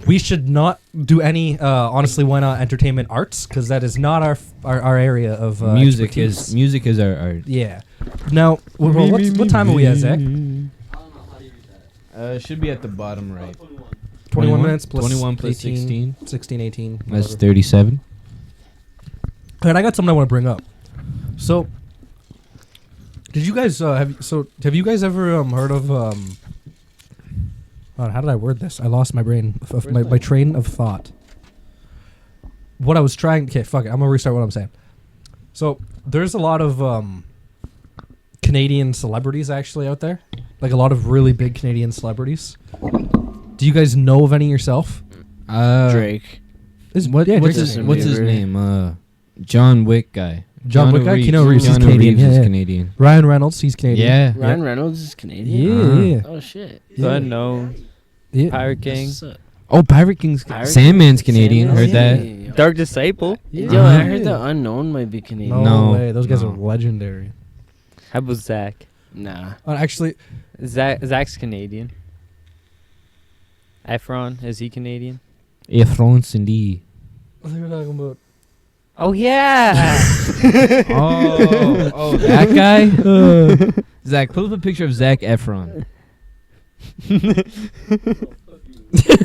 We should not do any, honestly, why not entertainment arts? Because that is not our area of Music expertise. is our Yeah. Now, what time are we at, Zach? I don't know how do you read that. It should be at the bottom right. 21. 21 minutes plus 21 plus 18, 16, 18. That's whatever. 37. And I got something I want to bring up. So, did you guys have you guys ever heard of hold on, how did I word this? I lost my brain, my train of thought. What I was trying. Okay, fuck it. I'm gonna restart what I'm saying. So there's a lot of Canadian celebrities actually out there, like a lot of really big Canadian celebrities. Do you guys know of any yourself? Drake. What's What's his name? his name? John Wick guy. John Wick guy? Keanu Reeves, he's Keanu Canadian, Reeves is yeah. Canadian. Ryan Reynolds, he's Canadian. Yeah. Ryan Reynolds is Canadian. Yeah, yeah. Oh shit. The Unknown, Yeah. Pirate King, That's what's up. Oh, Pirate King's Pirate Sandman's King? Canadian. Sandman's Heard that. Canadian. Dark Disciple. Yo, I heard the Unknown might be Canadian. No, No, way. Those guys no. are legendary. How about Zach? Nah. Actually, Zach's Canadian. Efron, is he Canadian? Efron Cindy. I think we're talking about. Oh yeah. Oh, that guy? Zach, pull up a picture of Zach Efron.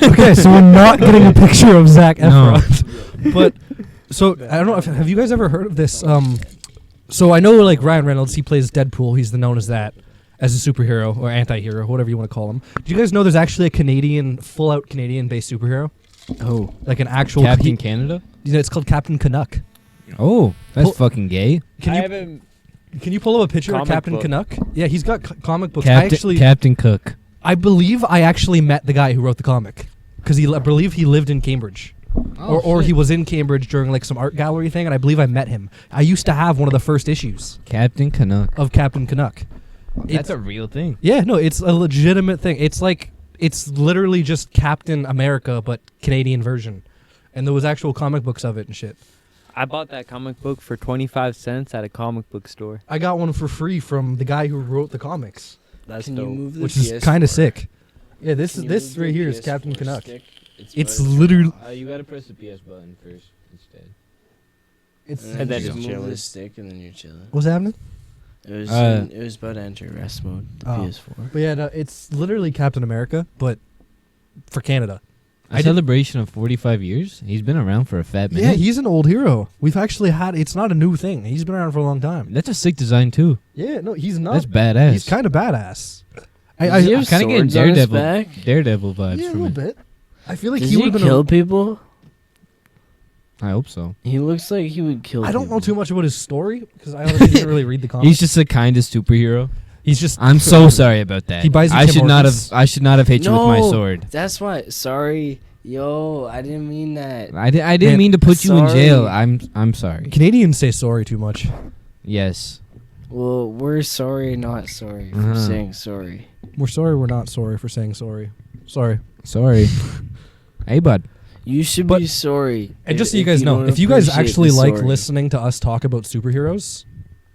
Okay, so we're not getting a picture of Zach No. Efron. But so I don't know. Have you guys ever heard of this? So I know like Ryan Reynolds, he plays Deadpool. He's known as that, as a superhero or anti-hero, whatever you want to call him. Do you guys know there's actually a Canadian, full-out Canadian-based superhero, Oh. like an actual Captain Canada? You know, it's called Captain Canuck. Oh, that's Pull- fucking gay. Can you pull up a picture of Comic Captain book. Canuck? Yeah, he's got comic books. I Captain Cook. I believe I actually met the guy who wrote the comic because I believe he lived in Cambridge. Or he was in Cambridge during like some art gallery thing, and I believe I met him. I used to have one of the first issues Captain Canuck. of Captain Canuck. That's a real thing. Yeah, no, it's a legitimate thing. It's like it's literally just Captain America but Canadian version, and there was actual comic books of it and shit. I bought that comic book for 25 cents at a comic book store. I got one for free from the guy who wrote the comics, That's Can dope. you move the which is PS4? kind of sick. Yeah, this Can you this move right the here is PS4 Captain Canuck. stick? It's better. literally You gotta press the PS button first instead. it's And then just it's move chilling. the stick and then you're chilling. what's happening. It was about to enter rest mode. The Oh. PS4. But yeah, no, it's literally Captain America, but for Canada. A celebration of 45 years? He's been around for a fat minute. Yeah, he's an old hero. We've actually had. It's not a new thing. He's been around for a long time. That's a sick design too. Yeah, no, he's not. That's badass. He's kind of badass. Does he I'm have kind of getting swords on his Daredevil, back? Daredevil vibes yeah, a from little it. bit. I feel like Does he would he have been. kill people? I hope so. He looks like he would kill. I don't know people. too much about his story because I honestly didn't really read the comics. He's just the kindest superhero. He's just. I'm so sorry about that. He buys you I Tim should not Hortons. have. I should not have hit you with my No. sword. That's why. Sorry, yo, I didn't mean that. I didn't Man, mean to put you in sorry. jail. I'm sorry. Canadians say sorry too much. Yes. Well, we're sorry, not sorry for Uh-huh. saying sorry. We're sorry. We're not sorry for saying sorry. Sorry. Sorry. Hey, bud. You should But- be sorry. And just so you guys know, don't if you guys appreciate actually the like sorry. listening to us talk about superheroes,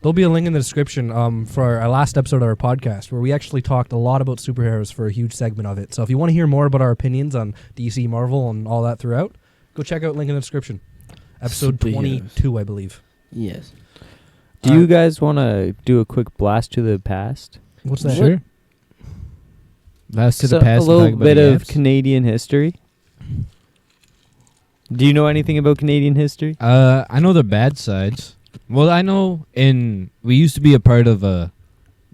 there'll be a link in the description for our last episode of our podcast where we actually talked a lot about superheroes for a huge segment of it. So if you want to hear more about our opinions on DC, Marvel, and all that throughout, go check out link in the description. Episode Superheroes. 22, I believe. Yes. Do you guys want to do a quick blast to the past? What's that? Sure. Last to So the past. a and little talk about bit the of apps. Canadian history. Do you know anything about Canadian history? I know the bad sides. Well, I know we used to be a part of the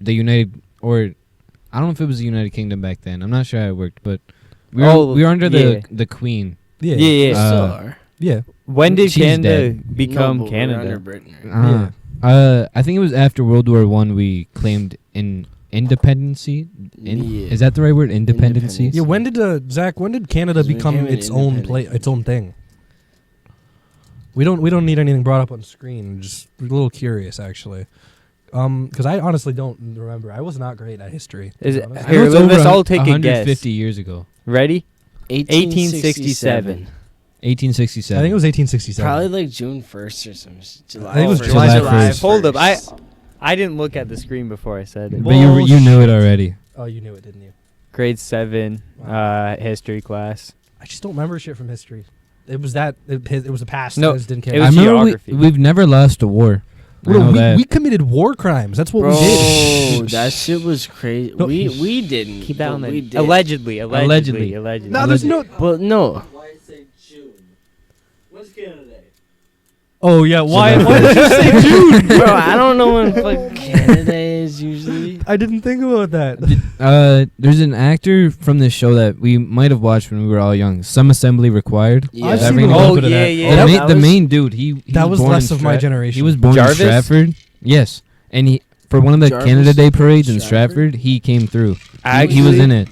United, or I don't know if it was the United Kingdom back then. I'm not sure how it worked, but we were under yeah. the Queen. Yeah. Yeah, We yeah. still Uh, are. Yeah. When did she's Canada dead. become No, but we're under Canada? Britain right now. I think it was after World War One we claimed independency. Yeah. Is that the right word? Independency. Independence. Yeah, when did Zach? When did Canada We become became an its own independent its own thing? We don't need anything brought up on screen. Just a little curious, actually, because I honestly don't remember. I was not great at history. to Is be it- honest. I know Here, it's let over us all take a 150 guess. years ago. Ready? 1867. 1867. I think it was 1867. Probably like June 1st or something. July. I think it was 1st. July 1st. Hold up, I didn't look at the screen before I said it. But you knew it already. Oh, you knew it, didn't you? Grade 7 history class. I just don't remember shit from history. It was that it was a past. No, I just didn't care. it I was remember geography. we've never lost a war. I Bro, know that. we committed war crimes. That's what Bro, we did. that shit was crazy. No, we didn't. Keep that but on we the did. allegedly. Allegedly. No, there's no. But no. Why say June? When's Canada Day? Oh yeah, why? July Why did you say June? Bro, I don't know when fucking Canada is usually. I didn't think about that. There's an actor from this show that we might have watched when we were all young. Some Assembly Required. Yeah. I've That seen ring a a little bell? bit of yeah, that. yeah. Oh, The, that, main, the main dude. He that was born less in of my Stra- generation. He was born Jarvis? in Stratford. Yes, and he for one of the Jarvis Canada Day was born in parades in Stratford? Stratford. He came through. He was Actually- in it.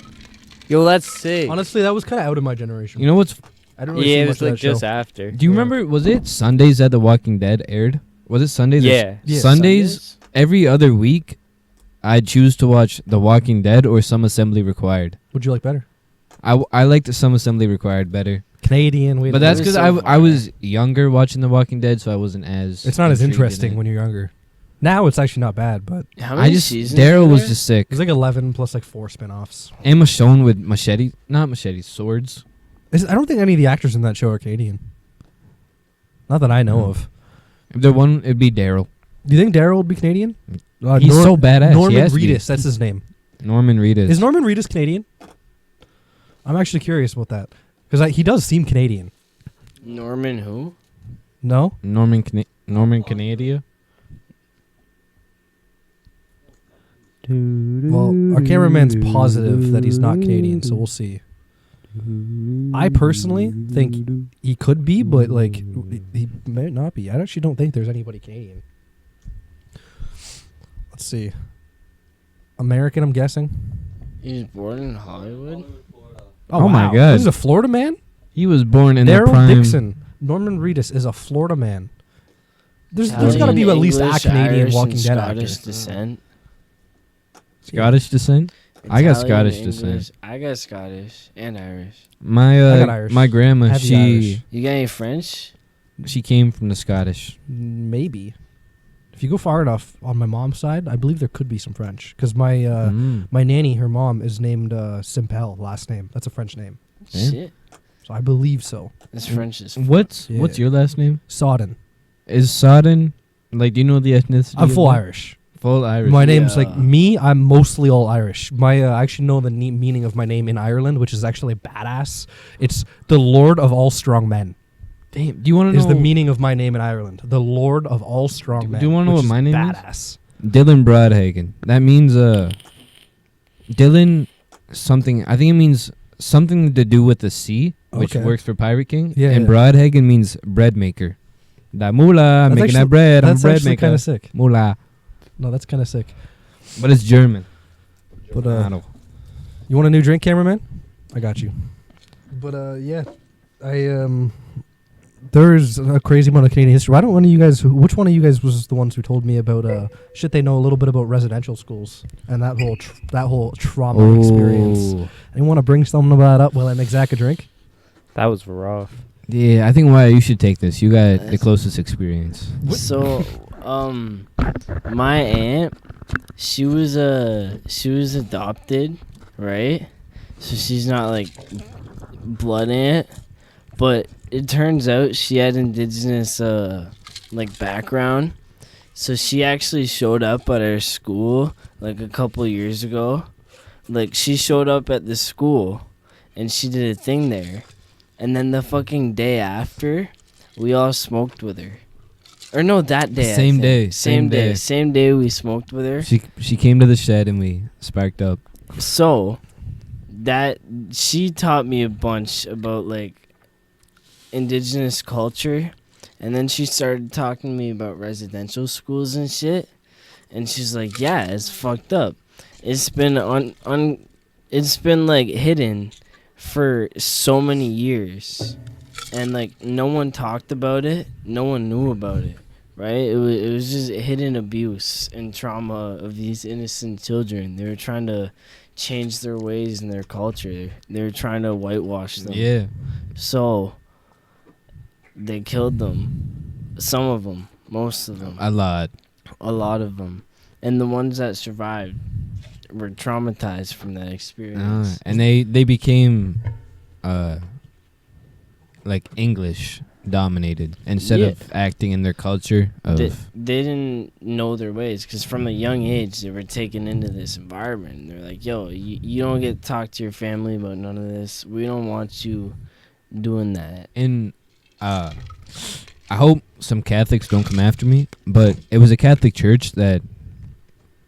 Yo, that's sick. Honestly, that was kind of out of my generation. You know what's? I don't really Yeah, see it much was of like that show. just after. Do you Yeah. remember? Was it Sundays that The Walking Dead aired? Was it Sundays? or Yeah. Yeah. Sundays. Every other week, I'd choose to watch The Walking Dead or Some Assembly Required. Would you like better? I liked Some Assembly Required better. Canadian. But that's was because so I was funny. younger watching The Walking Dead, so I wasn't as. It's not as intrigued in interesting it. when you're younger. Now it's actually not bad, but How many I just seasons Daryl were was there? just sick. it's like 11 plus like 4 spin-offs. And Michonne with swords. I don't think any of the actors in that show are Canadian. Not that I know Mm. of. If there one, it'd be Daryl. Do you think Daryl would be Canadian? He's so badass. He Norman has to be. Reedus, that's his name. Norman Reedus. Is Norman Reedus Canadian? I'm actually curious about that because he does seem Canadian. Norman who? No, Norman Canadia? well, our cameraman's positive that he's not Canadian, so we'll see. I personally think he could be, but like he might not be. I actually don't think there's anybody Canadian. Let's see. American, I'm guessing. He was born in Hollywood. Oh my wow. God. This is a Florida man. He was born in the Daryl prime. Dixon. Norman Reedus is a Florida man. There's got to be Italian, at least a English, Canadian Irish, Walking and Dead Scottish actor. descent. Scottish descent. I got Italian, Scottish English. descent. I got Scottish and Irish. My I got Irish. my grandma, Heavy she Irish. You got any French? she came from the Scottish. Maybe. If you go far enough on my mom's side, I believe there could be some French. Because my my nanny, her mom, is named Simpel, last name. That's a French name. Yeah. Shit. So I believe so. That's French as What's Yeah. what's your last name? Sodden. Is Sodden, like, do you know the ethnicity? I'm of full that? Irish. Full Irish. My name's like Yeah. me. I'm mostly all Irish. My I actually know the meaning of my name in Ireland, which is actually badass. It's the Lord of all strong men. Damn. Do you want to Is know the meaning of my name in Ireland? The Lord of all strong Do men. you wanna know which what my is name is? badass. Dylan Broadhagen? That means Dylan something. I think it means something to do with the sea, which Okay. works for Pirate King. Yeah, And yeah. Broadhagen means bread maker. Da mula, I'm That's making actually- that bread. I'm a That's bread actually maker. kind of sick. Mula. No, that's kind of sick. But it's German. But I don't. you want a new drink, cameraman? I got you. But yeah, I there's a crazy amount of Canadian history. Why don't one of you guys? Which one of you guys was the ones who told me about shit? They know a little bit about residential schools and that whole trauma experience. Oh. Anyone want to bring something about up while I make Zach a drink? That was rough. Yeah, I think why you should take this. You got the closest experience. So, my aunt, she was adopted, right? So she's not like blood aunt, but it turns out she had indigenous like background. So she actually showed up at our school like a couple years ago. Like she showed up at the school and she did a thing there. And then the fucking day after, we all smoked with her. Or no, that day. I Same think. day, Same same day. day. Same day we smoked with her. She came to the shed and we sparked up. So, that she taught me a bunch about like indigenous culture, and then she started talking to me about residential schools and shit. And she's like, "Yeah, it's fucked up. It's been it's been like hidden for so many years, and like no one talked about it. No one knew about it." Right? It was just hidden abuse and trauma of these innocent children. They were trying to change their ways and their culture. They were trying to whitewash them. Yeah. So they killed them. Some of them. Most of them. A lot. A lot of them. And the ones that survived were traumatized from that experience. And they became like English dominated instead Yeah. of acting in their culture of They didn't know their ways because from a young age they were taken into this environment. And they're like, yo, you don't get to talk to your family about none of this. We don't want you doing that. and I hope some Catholics don't come after me, but it was a Catholic church that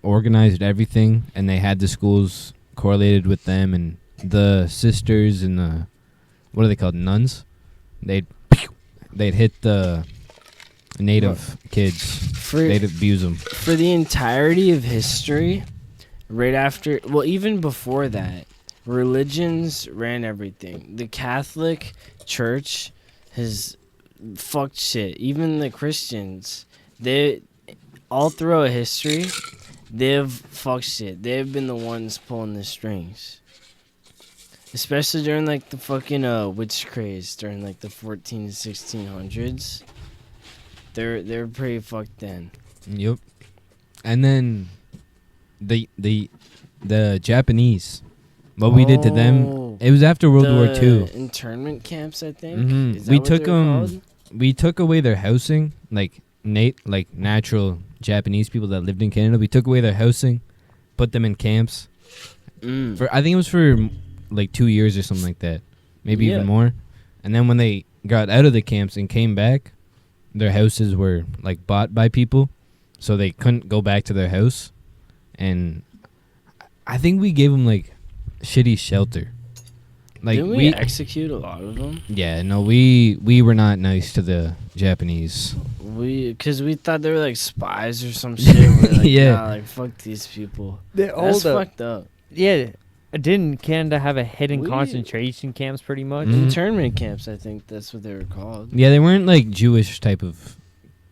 organized everything, and they had the schools correlated with them, and the sisters and the what are they called, nuns? They'd hit the native kids. They'd abuse them. For the entirety of history, right after, well, even before that, religions ran everything. The Catholic Church has fucked shit. Even the Christians, they all throughout history, they've fucked shit. They've been the ones pulling the strings. Especially during like the fucking witch craze during like the 1600s. They're pretty fucked then. Yep. And then the Japanese, what we did to them, it was after World War II. Internment camps, I think. Mhm. Is that We what took they were 'em- called? We took away their housing, like natural Japanese people that lived in Canada. We took away their housing, put them in camps. Mm. I think it was for like 2 years or something like that, maybe Yeah. even more. And then when they got out of the camps and came back, their houses were like bought by people, so they couldn't go back to their house. And I think we gave them like shitty shelter. Like Didn't we execute a lot of them? yeah, no, we were not nice to the Japanese. Because we thought they were like spies or some shit. We're like, Yeah. nah, like fuck these people. They're That's fucked up. Yeah. Didn't Canada have a hidden We- concentration camps pretty much? Mhm. Internment camps, I think that's what they were called. Yeah, they weren't like Jewish type of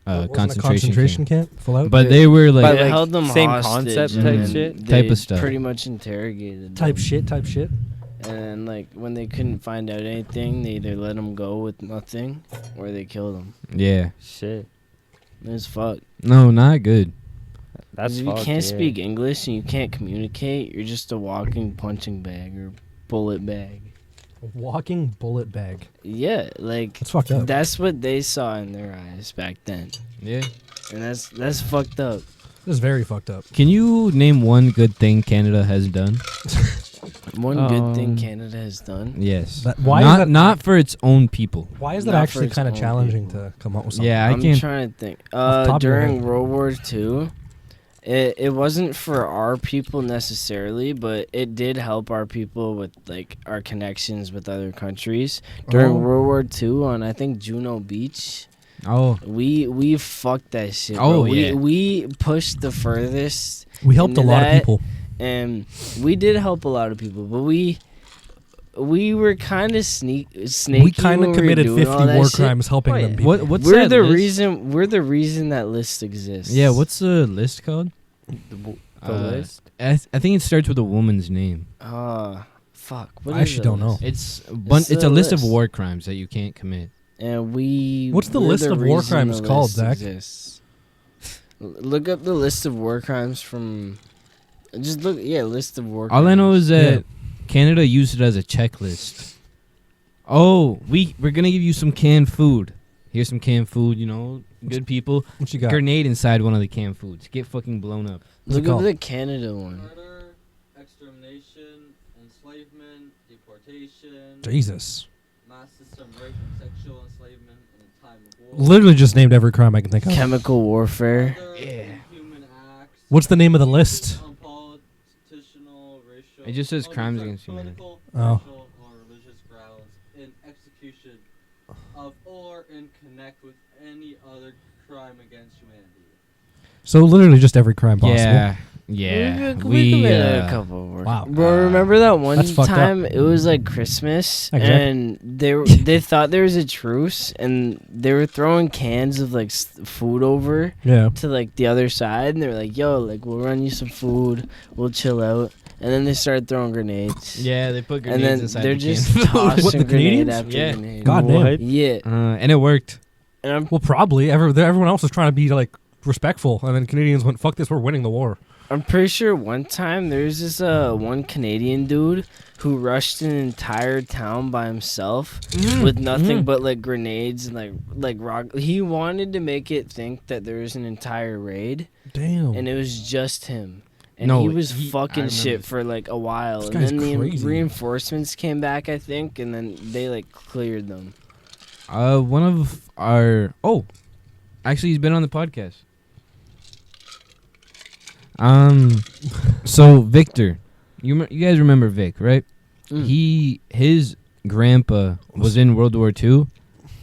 Wasn't a concentration camp. camp full out. But they were But, like They like, held them same hostage concept and type then shit? they Type of stuff. pretty much interrogated them. type shit. And like when they couldn't find out anything, they either let them go with nothing or they killed them. yeah. Shit. It was fucked. No, not good. That's If you fucked, can't yeah. speak English and you can't communicate, you're just a walking punching bag or bullet bag. A walking bullet bag. Yeah, like That's fucked up. that's what they saw in their eyes back then, Yeah. and that's fucked up. This is very fucked up. Can you name one good thing Canada has done? One good thing Um, Canada has done. Yes. Why is not that- not for its own people. Why is that Not for actually its kind of own challenging people. to come up with something? Yeah, I I'm can't. trying to think. Off the top of your During head. World War II, it wasn't for our people necessarily, but it did help our people with like our connections with other countries. During Oh. World War II, on I think Juno Beach, Oh, we fucked that shit. Oh, bro. yeah. We pushed the furthest, We helped a into lot of that, people. and we did help a lot of people, but we were kind of snaky. We kind when of were committed doing 50 all that war shit. crimes helping Oh, them yeah. people. what's We're that the list? reason. We're the reason that list exists. Yeah, what's the list called? The list? I think it starts with a woman's name. Fuck. What I is actually the don't know. list? It's a list of list. war crimes that you can't commit. And What's the we're list of war reason crimes the called, list Zach? exists. Look up the list of war crimes from. Just look, list of war. All crimes. I know is that Yeah. Canada used it as a checklist. Oh, we're gonna give you some canned food. Here's some canned food. You know, good people. What you got? Grenade inside one of the canned foods. Get fucking blown up. What's it Look up called? the Canada one. Murder, extermination, enslavement, deportation, Jesus. mass system rape and sexual enslavement in a time of war. Literally just named every crime I can think of. Chemical warfare. Other inhuman acts, What's the name of the list? unpolitical, racial, It just says crimes sorry, against humanity. political, Oh. racial, or religious grounds in execution of or in connect with any other crime against humanity. So literally just every crime possible. Yeah. We committed a couple of work. Wow. Bro, remember that one That's fucked up. time? It was like Christmas, Exactly. and they thought there was a truce, and they were throwing cans of like food over Yeah. to like the other side, and they were like, "Yo, like we'll run you some food, we'll chill out." And then they started throwing grenades. Yeah, they put And grenades then inside they're the just canned food. tossing What, the grenade Canadians? after Yeah. grenade. God damn. What? Yeah, And it worked. and I'm Well, probably. Everyone else was trying to be like respectful, and then Canadians went, "Fuck this, we're winning the war." pretty sure one time there's this one Canadian dude who rushed an entire town by himself with nothing but like grenades and like rock. He wanted to make it think that there was an entire raid, Damn. and it was just him. And No, he was I fucking remember shit this. for like a while, This and guy's then the crazy. reinforcements came back, I think, and then they like cleared them. One of our actually he's been on the podcast. So Victor, you guys remember Vic, right? His grandpa was in World War II,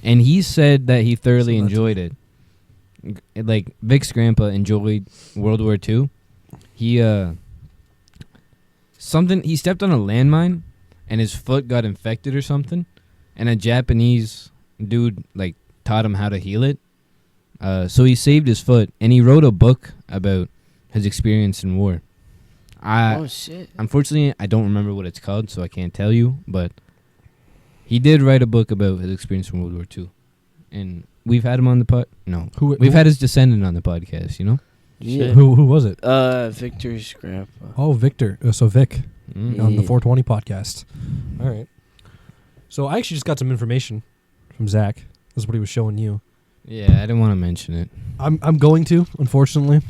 and he said that he thoroughly So that's- enjoyed it. Like Vic's grandpa enjoyed World War II. He he stepped on a landmine, and his foot got infected or something, and a Japanese dude like taught him how to heal it. So he saved his foot, and he wrote a book about his experience in war. Oh shit! Unfortunately, I don't remember what it's called, so I can't tell you. But he did write a book about his experience from World War II, and we've had him on the pod. No, we've had his descendant on the podcast. You know. Yeah. Who was it? Victor's grandpa. Oh, Victor. So Vic Mm. on the Yeah. 420 podcast. All right. So I actually just got some information from Zach. This is what he was showing you. Yeah, I didn't want to mention it. I'm going to, unfortunately.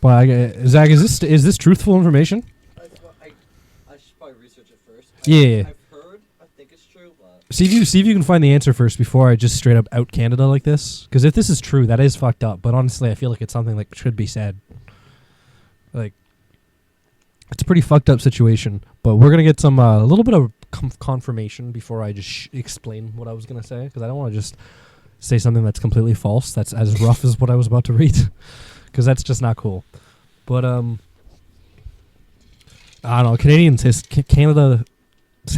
But Zach, is this truthful information? I should probably research it first. Yeah. I've heard. I think it's true, but See if you can find the answer first before I just straight up out Canada like this. Because if this is true, that is fucked up. But honestly, I feel like it's something that should be said. Like, it's a pretty fucked up situation. But we're gonna get some a little bit of confirmation before I just explain what I was gonna say. Because I don't want to just say something that's completely false. That's as rough as what I was about to read. Because that's just not cool. But I don't know. Canada's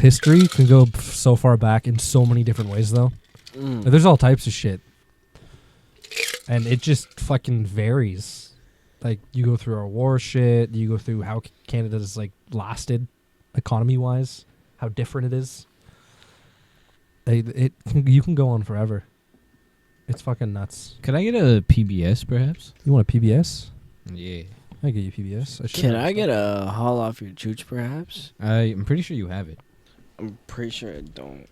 history can go so far back in so many different ways, though. There's all types of shit. and it just fucking varies. Like, you go through our war shit, you go through how Canada's, like, lasted economy-wise, how different it is. You can go on forever. It's fucking nuts. Could I get a PBS, perhaps? You want a PBS? Yeah. I get you PBS. Can I get a haul off your chooch, perhaps? I'm pretty sure you have it. I'm pretty sure I don't.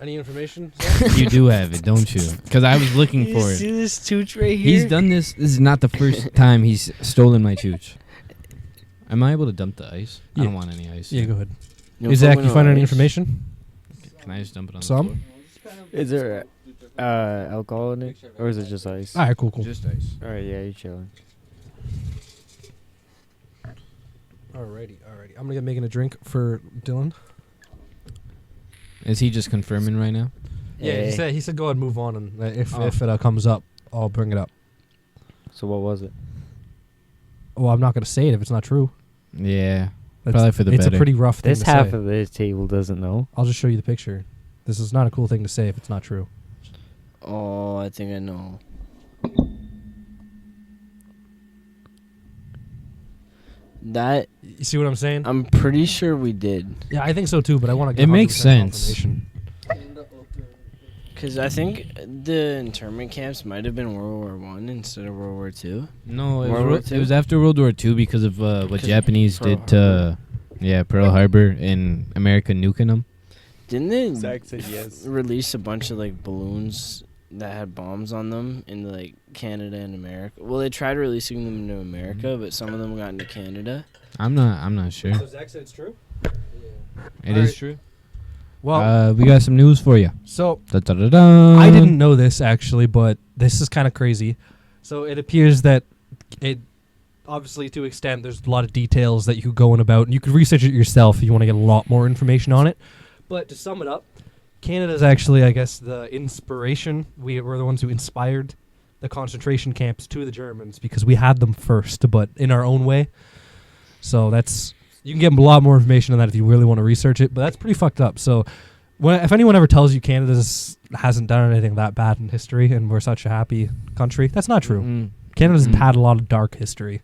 Any information? You do have it, don't you? Because I was looking for See it. this chooch right here? He's done this. This is not the first time he's stolen my chooch. Am I able to dump the ice? I Yeah. don't want any ice. Yeah, go ahead. No Zach, you fucking find any ice. information? Can I just dump it on Some? the floor? Is there alcohol in it, or is it just ice? All right, cool. Just ice. All right, yeah, you're chilling. Alrighty. I'm gonna get making a drink for Dylan. Is he just confirming right now? Yeah, he said go ahead and move on, and if Oh. it comes up, I'll bring it up. So what was it? Well, I'm not gonna say it if it's not true. Yeah. That's- Probably for the it's better. a pretty rough thing This to half say. of this table doesn't know. I'll just show you the picture. This is not a cool thing to say if it's not true. Oh, I think I know. That You see what I'm saying? I'm pretty sure we did, Yeah, I think so too, but I want to. It makes sense. because I think the internment camps might have been World War One instead of World War Two. No, it World War was, II? it was after World War II because of what 'Cause Japanese Pearl did to, Pearl Harbor and America nuking them. Didn't they Zach said yes. release a bunch of like balloons that had bombs on them in like Canada and America? Well, they tried releasing them into America, but some of them got into Canada. I'm not sure. Zach said it's true. It is Alright. true. Well, We got some news for you. so Da-da-da-da. I didn't know this actually, but this is kind of crazy. So it appears that it, obviously to extent, there's a lot of details that you could go in about, and you could research it yourself if you want to get a lot more information on it. But to sum it up, Canada's actually, I guess, the inspiration. We were the ones who inspired the concentration camps to the Germans because we had them first, but in our own way. So you can get a lot more information on that if you really want to research it, but that's pretty fucked up. So if anyone ever tells you Canada hasn't done anything that bad in history and we're such a happy country, that's not true. Mm. Canada's Mm. had a lot of dark history.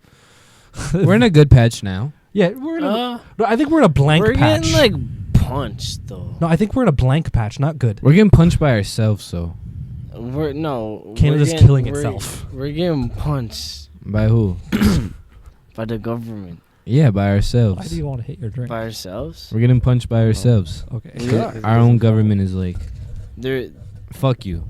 We're in a good patch now. Yeah, we're in Uh, no, I think we're in a blank we're patch. getting like punched though. No, I think we're in a blank patch, not good. We're getting punched by ourselves, so. Canada's killing itself. We're getting punched By who? by the government. Yeah, by Why ourselves. do you want to hit your drink? By ourselves. We're getting punched by ourselves. Okay. We are. Our own government is like, There fuck you.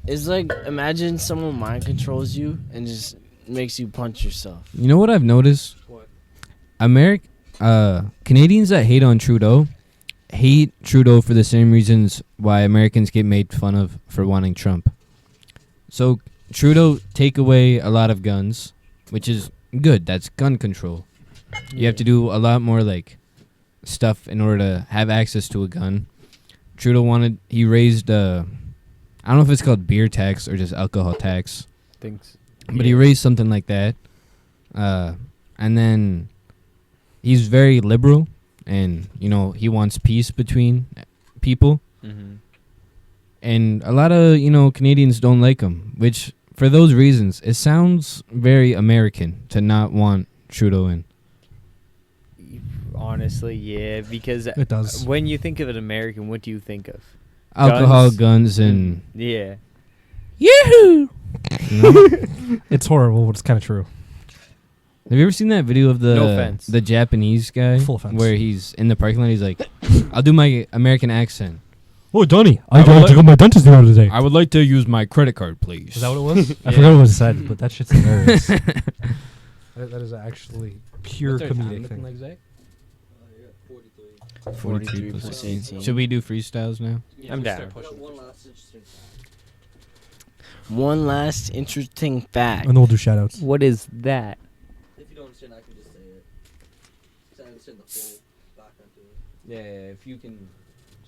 is like, imagine someone mind controls you and just makes you punch yourself. You know what I've noticed? What? Canadians that hate on Trudeau hate Trudeau for the same reasons why Americans get made fun of for wanting Trump. So Trudeau take away a lot of guns, which is good. That's gun control. You have to do a lot more like stuff in order to have access to a gun. Trudeau he raised I don't know if it's called beer tax or just alcohol tax, Thanks. but he raised something like that. And then he's very liberal, and he wants peace between people. Mm-hmm. And a lot of Canadians don't like him, which for those reasons it sounds very American to not want Trudeau in. Honestly, yeah, because It does. when you think of an American, what do you think of? Alcohol, guns, and Yeah. Yahoo! It's horrible, but it's kind of true. Have you ever seen that video of No offense. the Japanese guy Full offense. where he's in the parking lot? He's like, "I'll do my American accent. Oh, Donnie, I gotta check out my dentist the other day. I would like to use my credit card, please." Is that what it was? I Yeah. forgot what it said, but that shit's hilarious. that is actually pure comedic thing. Like, Zach? Yeah, 43. 43 plus 18. Should we do freestyles now? I'm down. I got one last interesting fact. One last interesting fact. And then we'll do shout-outs. What is that? If you don't understand, I can just say it. 'Cause I understand the full background to it. Yeah, if you can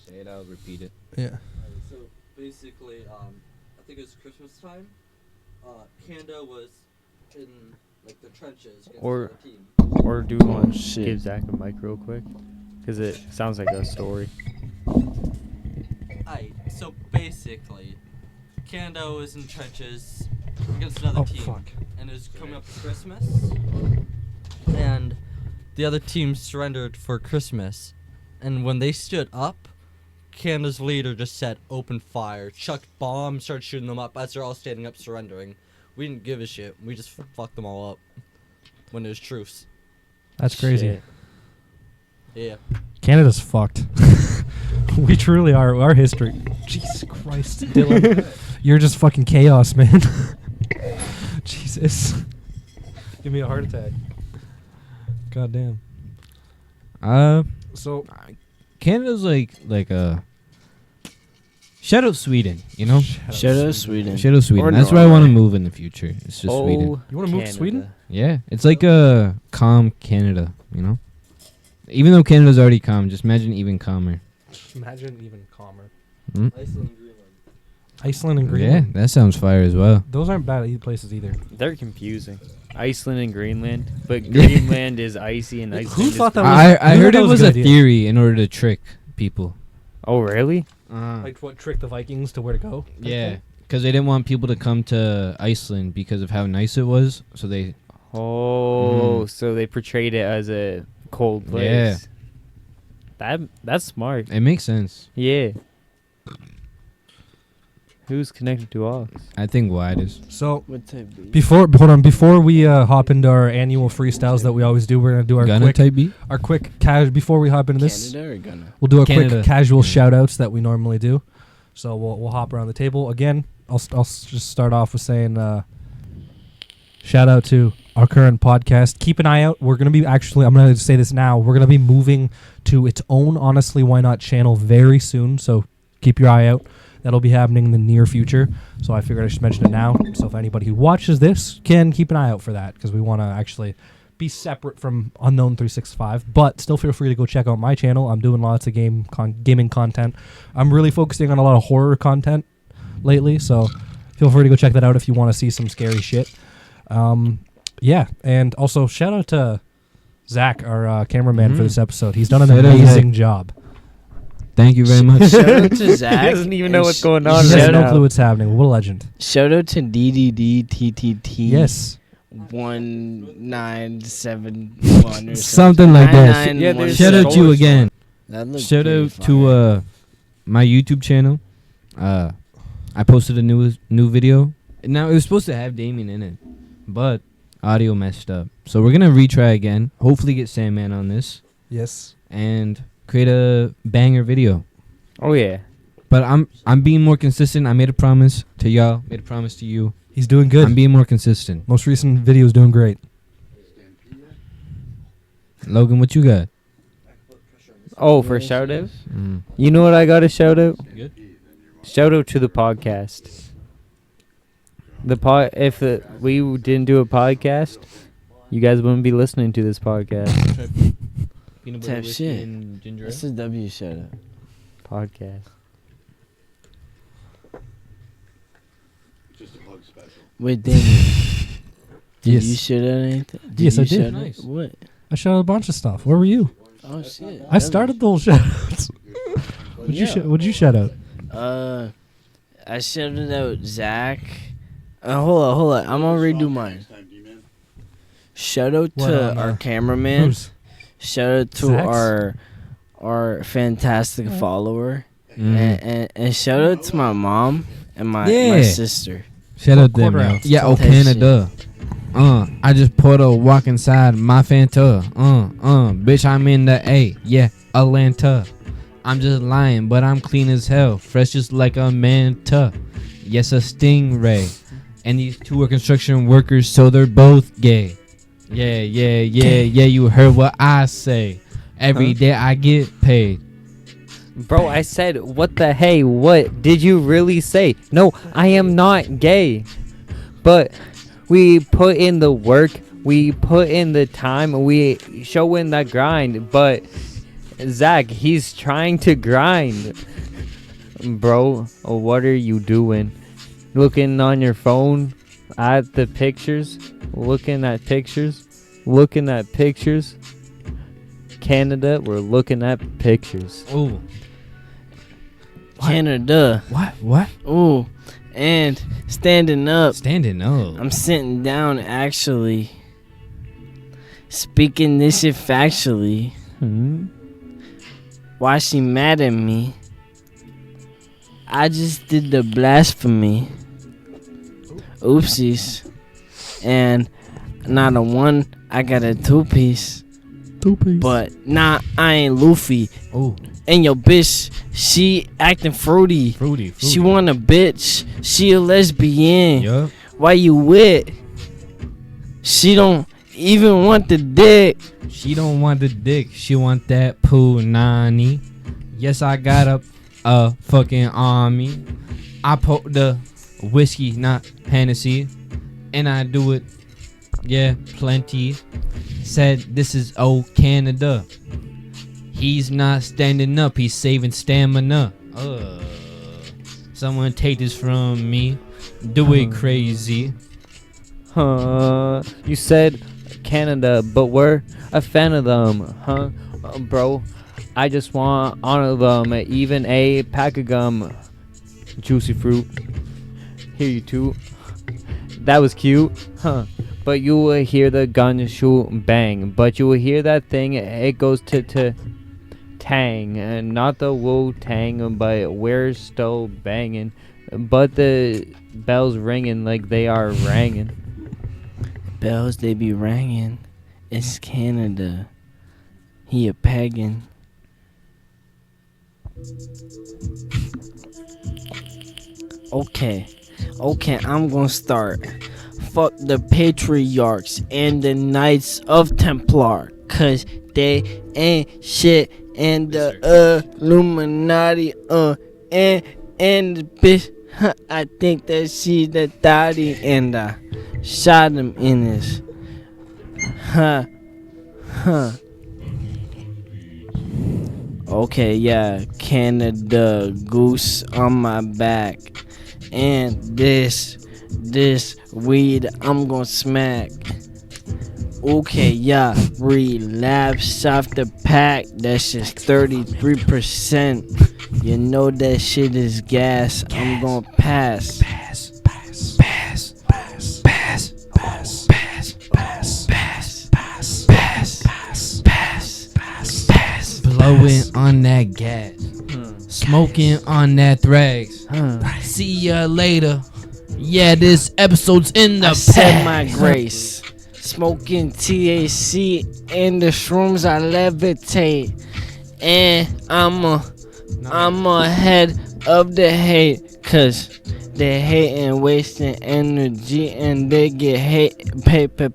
say it, I'll repeat it. Yeah. Alright, so basically, I think it was Christmas time. Canada was in like the trenches against Or- the team. Or do you want to shit. give Zach a mic real quick? Because it sounds like a story. Alright, so basically, Canada was in trenches against another Oh, team, fuck. and it was coming up to Christmas, and the other team surrendered for Christmas, and when they stood up, Canada's leader just said open fire, chucked bombs, started shooting them up as they're all standing up surrendering. We didn't give a shit. We just fucked them all up when there's truce. That's crazy. Shit. Yeah. Canada's fucked. We truly are. Our history. Jesus Christ, Dylan. You're just fucking chaos, man. Jesus. Give me a heart attack. God damn. So Canada's like a shout out Sweden, you know? Shout out Sweden. Shout out Sweden. Or That's where I want to Norway. move in the future. It's just Sweden. You wanna move to Sweden? Yeah, it's like a calm Canada, you know? Even though Canada's already calm, just imagine even calmer. imagine even calmer. Hmm? Iceland, Greenland. Iceland and Yeah, Greenland. that sounds fire as well. Those aren't bad places either. They're confusing. Iceland and Greenland, but Greenland is icy and Iceland Who is thought that cold. was- I who heard thought it that was was a a good idea? theory in order to trick people. Oh, really? Like what tricked the Vikings to where to go? Yeah, because they didn't want people to come to Iceland because of how nice it was. So they, Oh, so they portrayed it as a cold place. Yeah. That's smart. it makes sense. Yeah. Who's connected to us? I think wide is. So What type B? before we hop into our annual freestyles that we always do, we're gonna do Gunna type B? before we hop into this. Canada or Ghana? We'll do our Canada. quick casual Yeah. shout outs that we normally do. So we'll hop around the table. Again, I'll just start off with saying shout out to our current podcast. Keep an eye out. We're going to be I'm going to say this now. We're going to be moving to its own Honestly Why Not channel very soon. So keep your eye out. That'll be happening in the near future. So I figured I should mention it now. So if anybody who watches this can keep an eye out for that, because we want to actually be separate from Unknown 365, but still feel free to go check out my channel. I'm doing lots of gaming content. I'm really focusing on a lot of horror content lately, so feel free to go check that out if you want to see some scary shit. Yeah, and also shout out to Zach, our cameraman for this episode. He's done an Shout out, amazing job. Thank you very much. Shout out to Zach. He doesn't even and know what's going He on has right no now. clue what's happening. What a legend. Shout out to DDDTTT. Yes. 1971 or Something like that. 99 Yeah, there's Shout out to you Solar again. That looks Shout pretty out fire. to my YouTube channel. I posted a new video. Now it was supposed to have Damien in it, but audio messed up. So we're gonna retry again. Hopefully get Sandman on this Yes. and create a banger video. Oh, yeah. But I'm being more consistent. I made a promise to y'all. Made a promise to you. He's doing good. I'm being more consistent. Most recent video is doing great. Logan, what you got? Oh, for shout outs? Mm. You know what I got to shout out? Good. Shout out to the podcast. If we didn't do a podcast, you guys wouldn't be listening to this podcast. Peanut Type whiskey shit. and ginger ale? That's a W shout out. Podcast. Wait, Damien. Did Yes. you shout out anything? Yes, you I did. shout out- Nice. What? I shot out a bunch of stuff. Where were you? Oh shit. I started the whole shout outs. What'd you shout out? I shouted out Zach. Hold on. I'm gonna redo mine. Shout out What, to on, our cameraman. Who's? Shout out to Zach's? our fantastic follower. Mm. And shout out to my mom and my Yeah. sister. Shout out them, Quarter yo. ounce. Yeah, oh, Type shit. Canada. I just put a walk inside my Fanta. Bitch, I'm in the A. Yeah, Atlanta. I'm just lying, but I'm clean as hell. Fresh just like a manta. Yes, a stingray. And these two are construction workers, so they're both gay. Yeah, you heard what I say. Every day I get paid. Bro, I said, what the hey, what did you really say? No, I am not gay. But we put in the work, we put in the time, we show in that grind. But Zach, he's trying to grind. Bro, what are you doing? Looking on your phone at the pictures? Looking at pictures? Canada, we're looking at pictures. Oh, Canada. what? Ooh. And standing up. Standing up. I'm sitting down actually. Speaking this shit factually. Why she mad at me? I just did the blasphemy. Oopsies. And not a one, I got a two-piece. But nah, I ain't Luffy. Oh, And your bitch, she acting fruity. fruity. She want a bitch. She a lesbian. Yup. Why you with? She don't even want the dick. She don't want the dick. She want that punani. Yes, I got a fucking army. I pour the whiskey, not Hennessy, and I do it. Yeah, plenty. Said this is old Canada. He's not standing up. He's saving stamina. Someone take this from me. Do it crazy. You said Canada, but we're a fan of them, huh? Bro, I just want honor them, even a pack of gum. Juicy fruit. Here you two. That was cute, huh? But you will hear the gun shoot bang. But you will hear that thing, it goes to tang. And not the Wu-Tang, but we're still banging. But the bells ringing like they are ringing. Bells, they be ringing. It's Canada. He a pagan. Okay, I'm gonna start. Fuck the patriarchs and the Knights of Templar, cause they ain't shit, and the Illuminati, and the bitch, I think that she the daddy, and shot him in his, Okay, yeah, Canada goose on my back, and this weed I'm gonna smack. Okay, yeah, relapse off the pack. That's just 33%. You know that shit is gas. I'm gonna pass. Blowing on that gas. Smoking on that thrags. See ya later. Yeah, this episode's in the I past. said my grace. Smoking THC in the shrooms I levitate. And I'm ahead of the hate. Cause they hating, wasting energy, and they get hate paper.